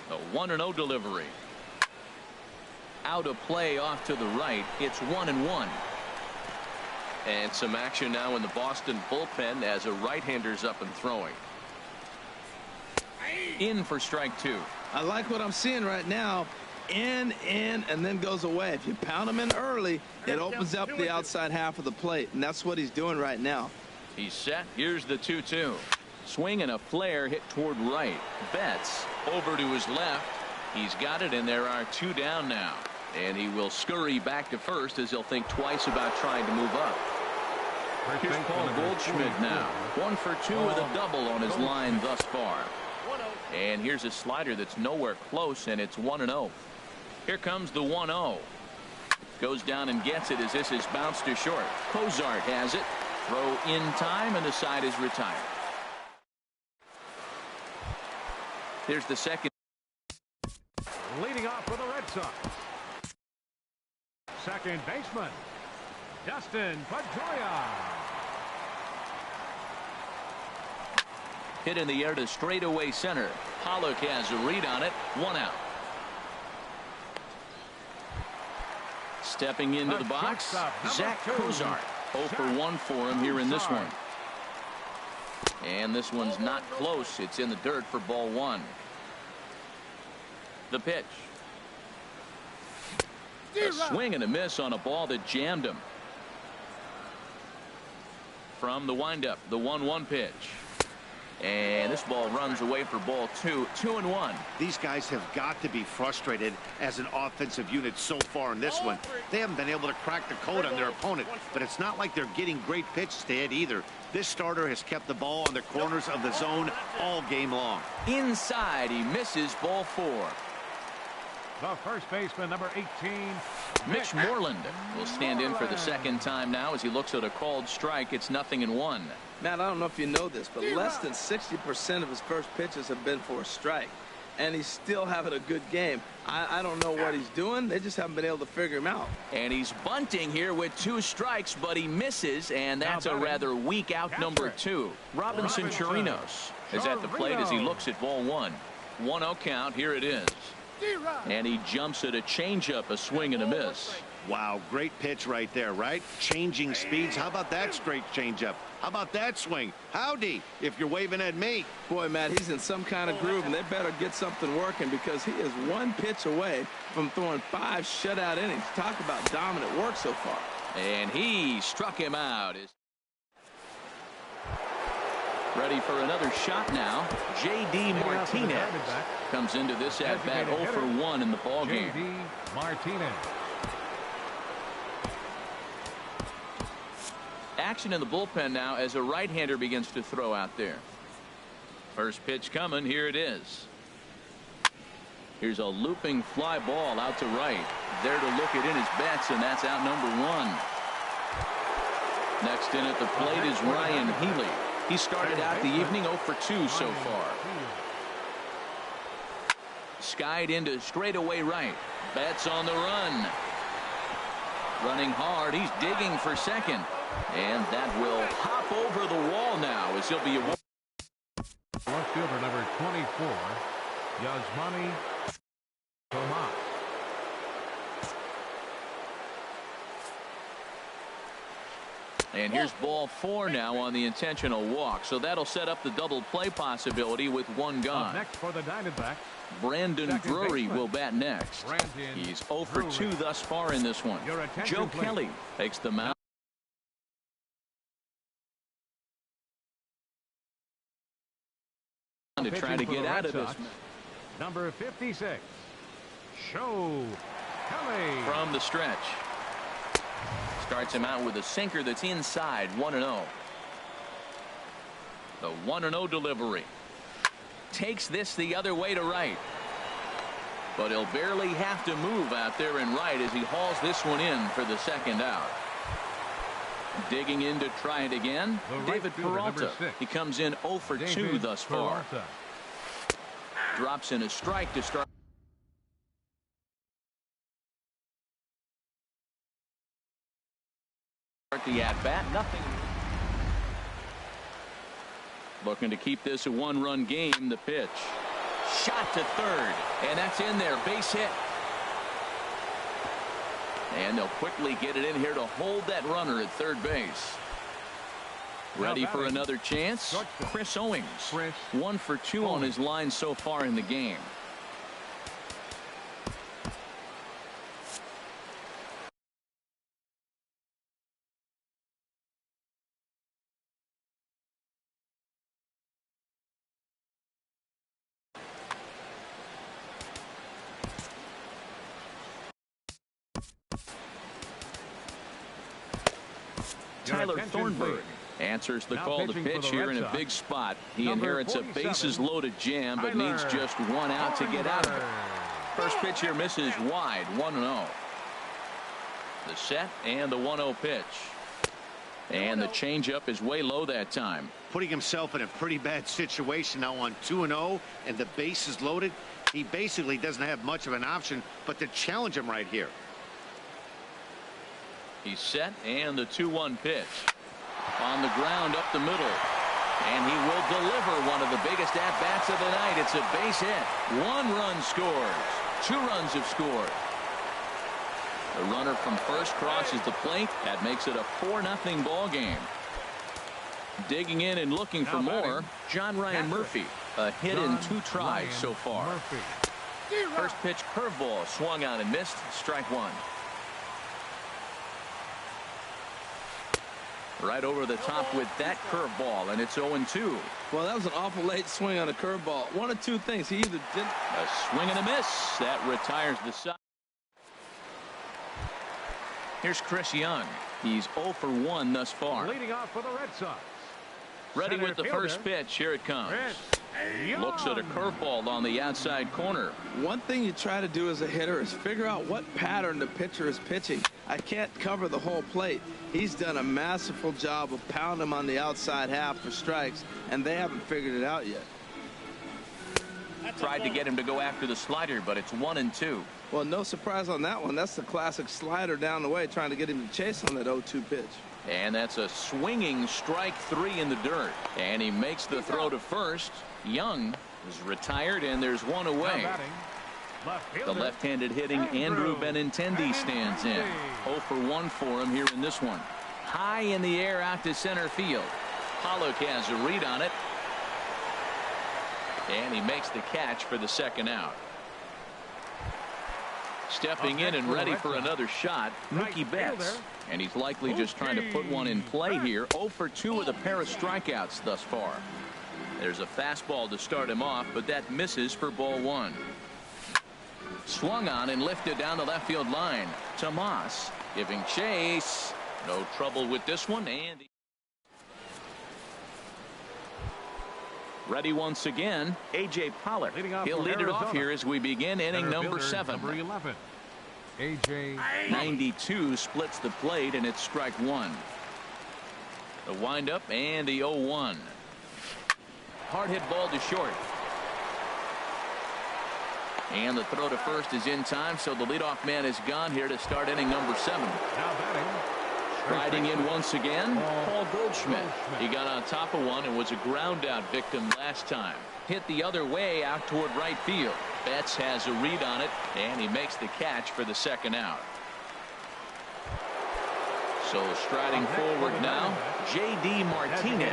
A 1-0 delivery. Out of play off to the right. It's 1-1. And some action now in the Boston bullpen as a right-hander's up and throwing. In for strike 2. I like what I'm seeing right now. In, and then goes away. If you pound him in early, it opens up the outside half of the plate, and that's what he's doing right now. He's set. Here's the 2-2. Swing and a flare hit toward right. Betts over to his left. He's got it, and there are 2 down now. And he will scurry back to first as he'll think twice about trying to move up. Here's Paul Goldschmidt now. 1 for 2 with a double on his line thus far. And here's a slider that's nowhere close, and it's 1-0. Here comes the 1-0. Goes down and gets it as this is bounced to short. Cozart has it. Throw in time, and the side is retired. Here's the second. Leading off for the Red Sox. Second baseman, Dustin Pedroia. Hit in the air to straightaway center. Pollock has a read on it. 1 out. Stepping into the box, Zach Cozart. 0 for 1 for him here in this one. And this one's not close. It's in the dirt for ball 1. The pitch. A swing and a miss on a ball that jammed him. From the windup, the 1-1 pitch. And this ball runs away for ball 2. 2-1. These guys have got to be frustrated as an offensive unit so far in this one. They haven't been able to crack the code on their opponent, but it's not like they're getting great pitches to hit either. This starter has kept the ball on the corners of the zone all game long. Inside, he misses ball 4. The first baseman, number 18, Mitch Moreland will stand in for the second time now as he looks at a called strike. It's 0-1. Matt, I don't know if you know this, but less than 60% of his first pitches have been for a strike. And he's still having a good game. I don't know what he's doing. They just haven't been able to figure him out. And he's bunting here with 2 strikes, but he misses, and that's a rather weak out number 2. Robinson Chirinos is at the plate as he looks at ball 1. 1-0 count. Here it is. And he jumps at a changeup, a swing and a miss. Wow, great pitch right there, right? Changing speeds. How about that straight changeup? How about that swing? Howdy, if you're waving at me. Boy, Matt, he's in some kind of groove, and they better get something working because he is 1 pitch away from throwing 5 shutout innings. Talk about dominant work so far. And he struck him out. Ready for another shot now. J.D. Martinez comes into this at-bat 0 for 1 in the ballgame. J.D. Martinez. Action in the bullpen now as a right-hander begins to throw out there. First pitch coming. Here it is. Here's a looping fly ball out to right. There to look it in his bets, and that's out number one. Next in at the plate is Ryan Healy. He started out the evening 0 for 2 so far. Skied into straightaway right. Betts on the run. Running hard. He's digging for second. And that will hop over the wall now as he'll be a Left fielder number 24, Yasmani Tomas. And here's ball 4 now on the intentional walk. So that'll set up the double play possibility with one gone. Next for the Diamondbacks, Brandon Drury will bat next. He's 0 for 2 thus far in this one. Joe Kelly takes the mound to try to get out of this. Number 56, Joe Kelly. From the stretch. Starts him out with a sinker that's inside. 1-0. The 1-0 delivery. Takes this the other way to right. But he'll barely have to move out there in right as he hauls this one in for the second out. Digging in to try it again. David Peralta. He comes in 0 for 2 thus far. Drops in a strike to start the at-bat. Nothing. Looking to keep this a one-run game. The pitch. Shot to third. And that's in there. Base hit. And they'll quickly get it in here to hold that runner at third base. Ready for another chance. Chris Owings. 1 for 2 on his line so far in the game. Tyler Thornburg answers the call to pitch here in a big spot. He inherits a bases loaded jam, but needs just one out to get out of it. First pitch here misses wide. 1-0. The set and the 1-0 pitch. And the changeup is way low that time. Putting himself in a pretty bad situation now on 2-0 and the base is loaded. He basically doesn't have much of an option but to challenge him right here. He's set and the 2-1 pitch. On the ground up the middle. And he will deliver one of the biggest at-bats of the night. It's a base hit. 1 run scores. 2 runs have scored. The runner from first crosses the plate. That makes it a 4-0 ball game. Digging in and looking for more. John Ryan Murphy. A hit in 2 tries so far. First pitch curveball swung on and missed. Strike 1. Right over the top with that curveball, and it's 0-2. Well, that was an awful late swing on a curveball. One of two things. He either didn't. A swing and a miss. That retires the side. Here's Chris Young. He's 0 for 1 thus far. Leading off for the Red Sox. Ready with the first pitch. Here it comes. Looks at a curveball on the outside corner. One thing you try to do as a hitter is figure out what pattern the pitcher is pitching. I can't cover the whole plate. He's done a masterful job of pounding him on the outside half for strikes, and they haven't figured it out yet. Tried to get him to go after the slider, but it's 1-2. Well, no surprise on that one. That's the classic slider down the way, trying to get him to chase on that 0-2 pitch. And that's a swinging strike 3 in the dirt. And he makes the throw to first. Young is retired, and there's one away. The left-handed hitting Andrew Benintendi stands in. 0 for 1 for him here in this one. High in the air out to center field. Pollock has a read on it. And he makes the catch for the second out. Stepping in and ready for another shot, Mookie Betts. And he's likely just trying to put one in play here. 0 for 2 with a pair of strikeouts thus far. There's a fastball to start him off, but that misses for ball 1. Swung on and lifted down the left field line. Tomas giving chase. No trouble with this one. And Ready once again, A.J. Pollard. He'll lead it off here as we begin inning number 7. Number 11. A.J. 92 splits the plate, and it's strike 1. The windup and the 0-1. Hard hit ball to short. And the throw to first is in time, so the leadoff man is gone here to start inning number 7. Now batting. Riding in once again, Paul Goldschmidt. He got on top of one and was a ground out victim last time. Hit the other way out toward right field. Betts has a read on it, and he makes the catch for the second out. So striding forward now, J.D. Martinez.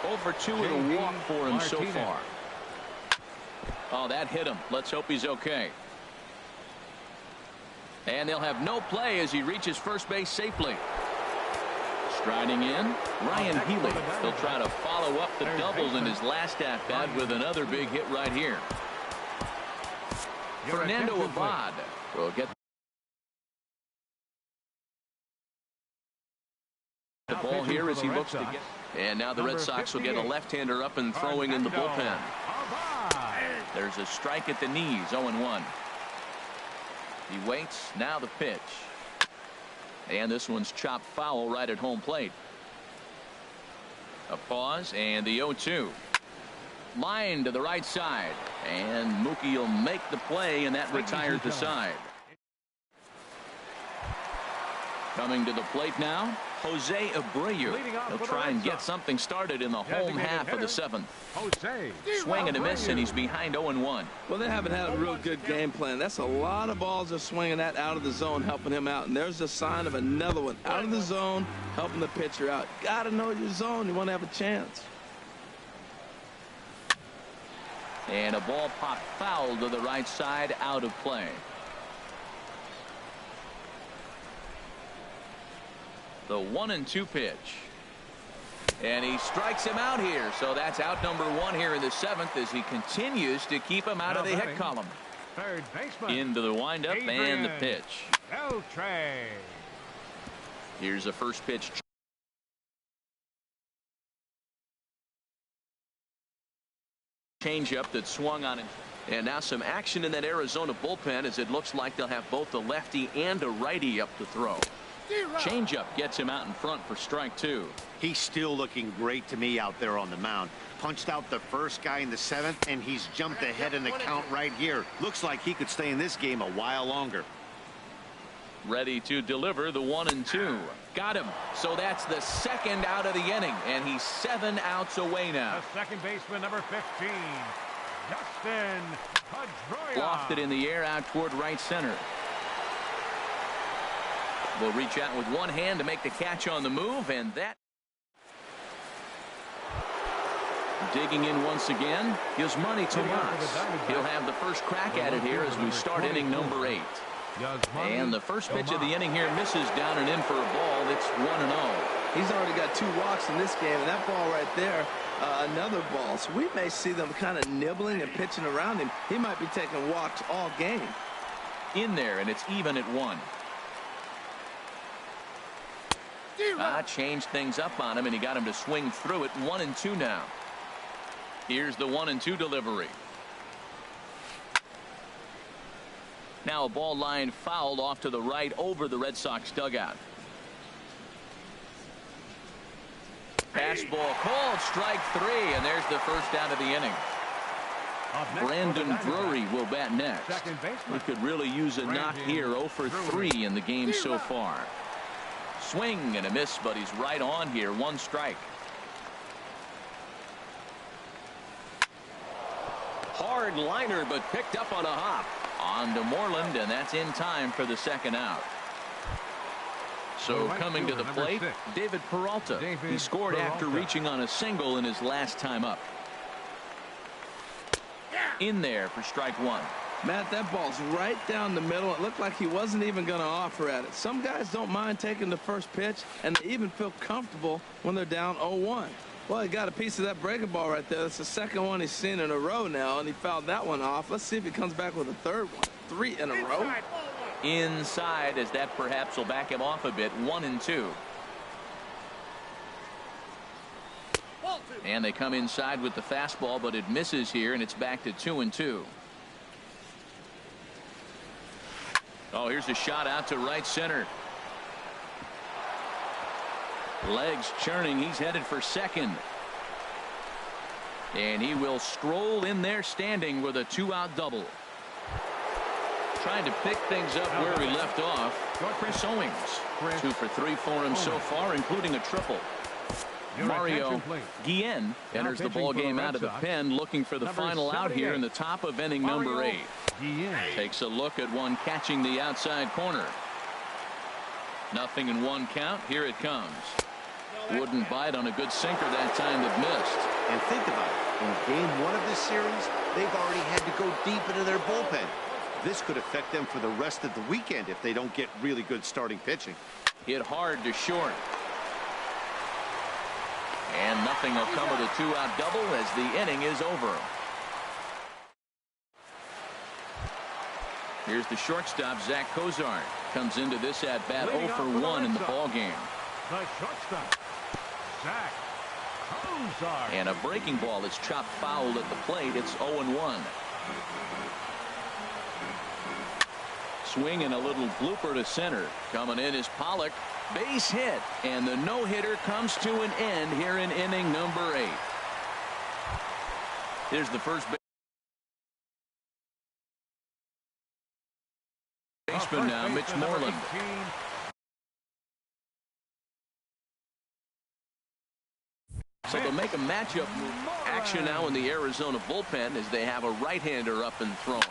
0 for 2 and a walk for him so far. Oh, that hit him. Let's hope he's okay. And they'll have no play as he reaches first base safely. Striding in, Ryan Healy. He'll try to follow up the double in his last at-bat with another big hit right here. Fernando Abad will get the ball here as he looks to get. And now the Red Sox will get a left-hander up and throwing in the bullpen. There's a strike at the knees, 0-1. He waits, now the pitch. And this one's chopped foul right at home plate. A pause and the 0-2. Line to the right side. And Mookie will make the play, and that retires the side. Coming to the plate now, Jose Abreu. He'll try and get something started in the home half of the 7th. Swing and a miss, and he's behind 0-1. Well, they haven't had a real good game plan. That's a lot of balls they're swinging at out of the zone, helping him out. And there's a sign of another one out of the zone, helping the pitcher out. Got to know your zone. You want to have a chance. And a ball popped foul to the right side, out of play. The 1-2 pitch. And he strikes him out here. So that's out number 1 here in the 7th as he continues to keep him out of the hit column. Third baseman. Into the windup and the pitch. Beltre. Here's the first pitch. Changeup that swung on him. And now some action in that Arizona bullpen as it looks like they'll have both a lefty and a righty up to throw. Changeup gets him out in front for strike 2. He's still looking great to me out there on the mound. Punched out the first guy in the 7th, and he's jumped ahead in the count right here. Looks like he could stay in this game a while longer. Ready to deliver the 1-2. Got him. So that's the second out of the inning, and he's 7 outs away now. The second baseman, number 15, Justin Pedroia. Lofted in the air out toward right center. Will reach out with one hand to make the catch on the move, and that. Digging in once again, Yasmani Tomas. He'll have the first crack at it here as we start inning number 8. And the first pitch of the inning here misses down and in for a ball. It's 1-0. He's already got 2 walks in this game, and that ball right there, another ball. So we may see them kind of nibbling and pitching around him. He might be taking walks all game. In there, and it's even at 1. Changed things up on him, and he got him to swing through it. 1-2 now. Here's the 1-2 delivery. Now a ball line fouled off to the right over the Red Sox dugout. Pass ball called, strike 3, and there's the first out of the inning. Brandon Drury will bat next. We could really use a knock here. 0 for 3 in the game so far. Swing and a miss, but he's right on here. 1 strike. Hard liner, but picked up on a hop. On to Moreland, and that's in time for the second out. So coming to the plate, David Peralta. He scored after reaching on a single in his last time up. In there for strike 1. Matt, that ball's right down the middle. It looked like he wasn't even going to offer at it. Some guys don't mind taking the first pitch, and they even feel comfortable when they're down 0-1. Well, he got a piece of that breaking ball right there. That's the second one he's seen in a row now, and he fouled that one off. Let's see if he comes back with a third one. 3 in a row. Inside, as that perhaps will back him off a bit. 1-2. And they come inside with the fastball, but it misses here, and it's back to 2-2. Oh, here's a shot out to right center. Legs churning. He's headed for second. And he will stroll in there standing with a 2-out double. Trying to pick things up where he left off. Chris Owings. 2 for 3 for him so far, including a triple. Mario Guillen enters the ball game out of the pen, looking for the final out here in the top of inning number 8. Takes a look at one catching the outside corner. 0-1 count. Here it comes. Wouldn't bite on a good sinker that time that missed. And think about it. In game 1 of this series, they've already had to go deep into their bullpen. This could affect them for the rest of the weekend if they don't get really good starting pitching. Hit hard to short. And nothing will come of the 2-out double as the inning is over. Here's the shortstop, Zach Cozart. Comes into this at bat 0 for 1 in the ball game. The shortstop, Zach Cozart. And a breaking ball is chopped foul at the plate. It's 0-1. Swing and a little blooper to center. Coming in is Pollock. Base hit, and the no-hitter comes to an end here in inning number 8. Here's the first baseman now, Mitch Moreland. So they'll make a matchup action now in the Arizona bullpen as they have a right-hander up and throwing.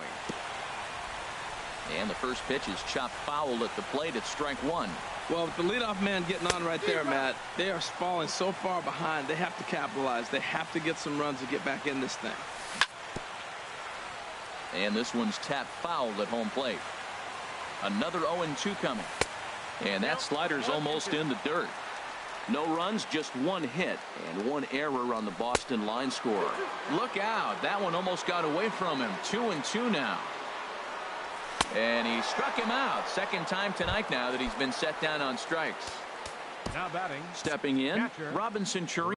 And the first pitch is chopped foul at the plate. It's strike 1. Well, with the leadoff man getting on right there, Matt, they are falling so far behind. They have to capitalize. They have to get some runs to get back in this thing. And this one's tapped foul at home plate. Another 0-2 coming. And that slider's almost in the dirt. No runs, just 1 hit and 1 error on the Boston line score. Look out. That one almost got away from him. 2-2 now. And he struck him out. Second time tonight now that he's been set down on strikes. Now batting. Stepping in, catcher, Robinson Chirinos.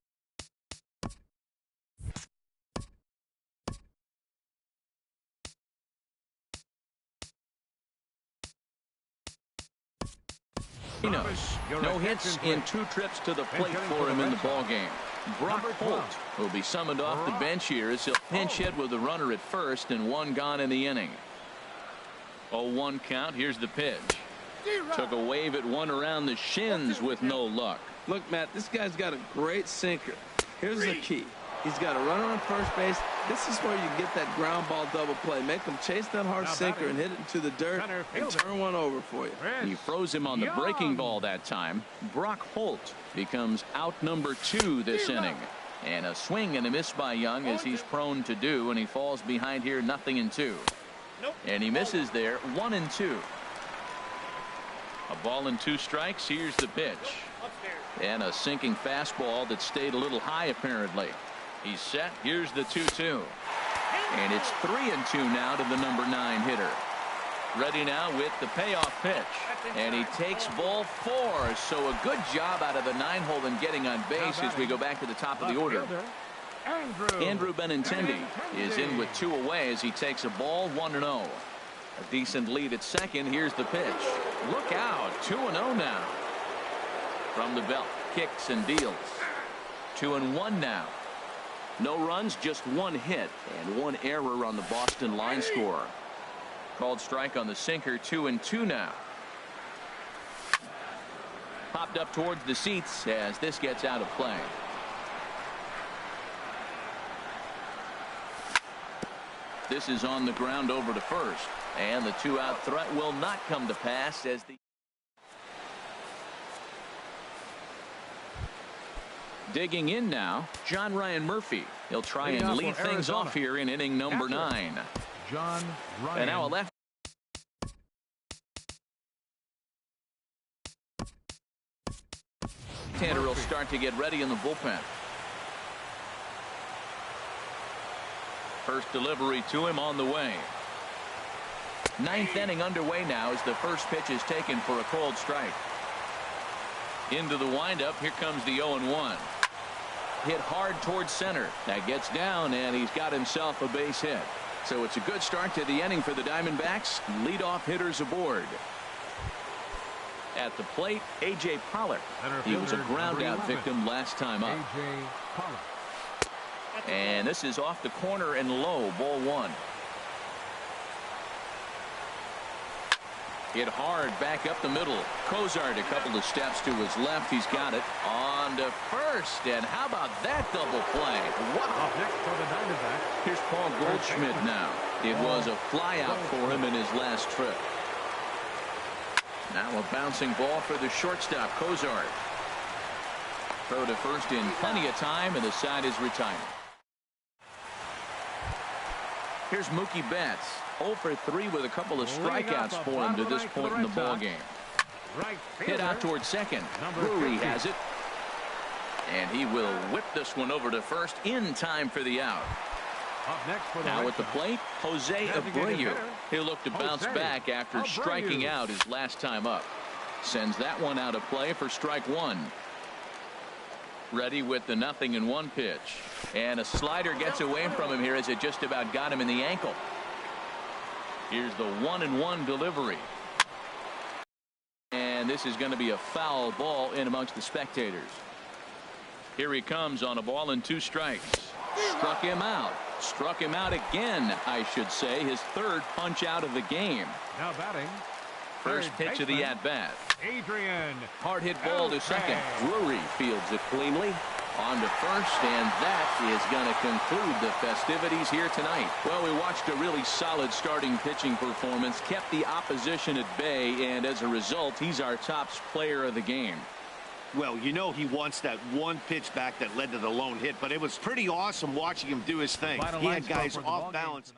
No hits in 2 trips to the plate for him in the ball game. Brock Holt will be summoned off the bench here as he'll pinch hit with a runner at first and 1 gone in the inning. 0-1 count. Here's the pitch. Took a wave at one around the shins with no luck. Look, Matt, this guy's got a great sinker. Here's the key. He's got a runner on first base. This is where you get that ground ball double play. Make him chase that hard sinker and hit it into the dirt and turn one over for you. He froze him on the breaking ball that time. Brock Holt becomes out number 2 this inning. And a swing and a miss by Young, as he's prone to do, and he falls behind here 0-2. And he misses there. 1-2. A ball and 2 strikes. Here's the pitch. And a sinking fastball that stayed a little high apparently. He's set. Here's the 2-2. And it's 3-2 now to the number 9 hitter. Ready now with the payoff pitch. And he takes ball 4. So a good job out of the 9-hole in getting on base as we go back to the top of the order. Andrew Benintendi is in with 2 away as he takes a ball 1-0. A decent lead at second. Here's the pitch. Look out. 2-0 now. From the belt. Kicks and deals. 2-1 now. No runs, just 1 hit and 1 error on the Boston line score. Called strike on the sinker. 2-2 now. Popped up towards the seats as this gets out of play. This is on the ground over to first, and the 2-out threat will not come to pass as the digging in now, John Ryan Murphy. He'll try and lead things off here in inning number 9. John Ryan. And now a left. Tanner will start to get ready in the bullpen. First delivery to him on the way. 9th inning underway now as the first pitch is taken for a called strike. Into the windup. Here comes the 0-1. hit hard towards center. That gets down, and he's got himself a base hit. So it's a good start to the inning for the Diamondbacks. Leadoff hitters aboard. At the plate, A.J. Pollock. He was a ground-out victim last time up. A.J. Pollock. And this is off the corner and low, ball one. Hit hard back up the middle. Cozart a couple of steps to his left. He's got it on to first. And how about that double play? Wow. Up next for the Diamondbacks. Here's Paul Goldschmidt now. It was a fly out for him in his last trip. Now a bouncing ball for the shortstop, Cozart. Throw to first in plenty of time, and the side is retired. Here's Mookie Betts. 0 for 3 with a couple of strikeouts for him to this point in the ball game. Hit out towards second. Drury has it. And he will whip this one over to first in time for the out. Now at the plate, Jose Abreu. He'll look to bounce back after striking out his last time up. Sends that one out of play for strike one. Ready with the 0-1 pitch. And a slider gets away from him here as it just about got him in the ankle. Here's the 1-1 delivery. And this is going to be a foul ball in amongst the spectators. Here he comes on a ball and 2 strikes. Struck him out. Struck him out again, I should say. His third punch out of the game. Now batting. First pitch of the at-bat. Adrian. Hard hit ball to second. Drury fields it cleanly. On to first, and that is going to conclude the festivities here tonight. Well, we watched a really solid starting pitching performance, kept the opposition at bay, and as a result, he's our top player of the game. Well, you know he wants that one pitch back that led to the lone hit, but it was pretty awesome watching him do his thing. He had guys off balance.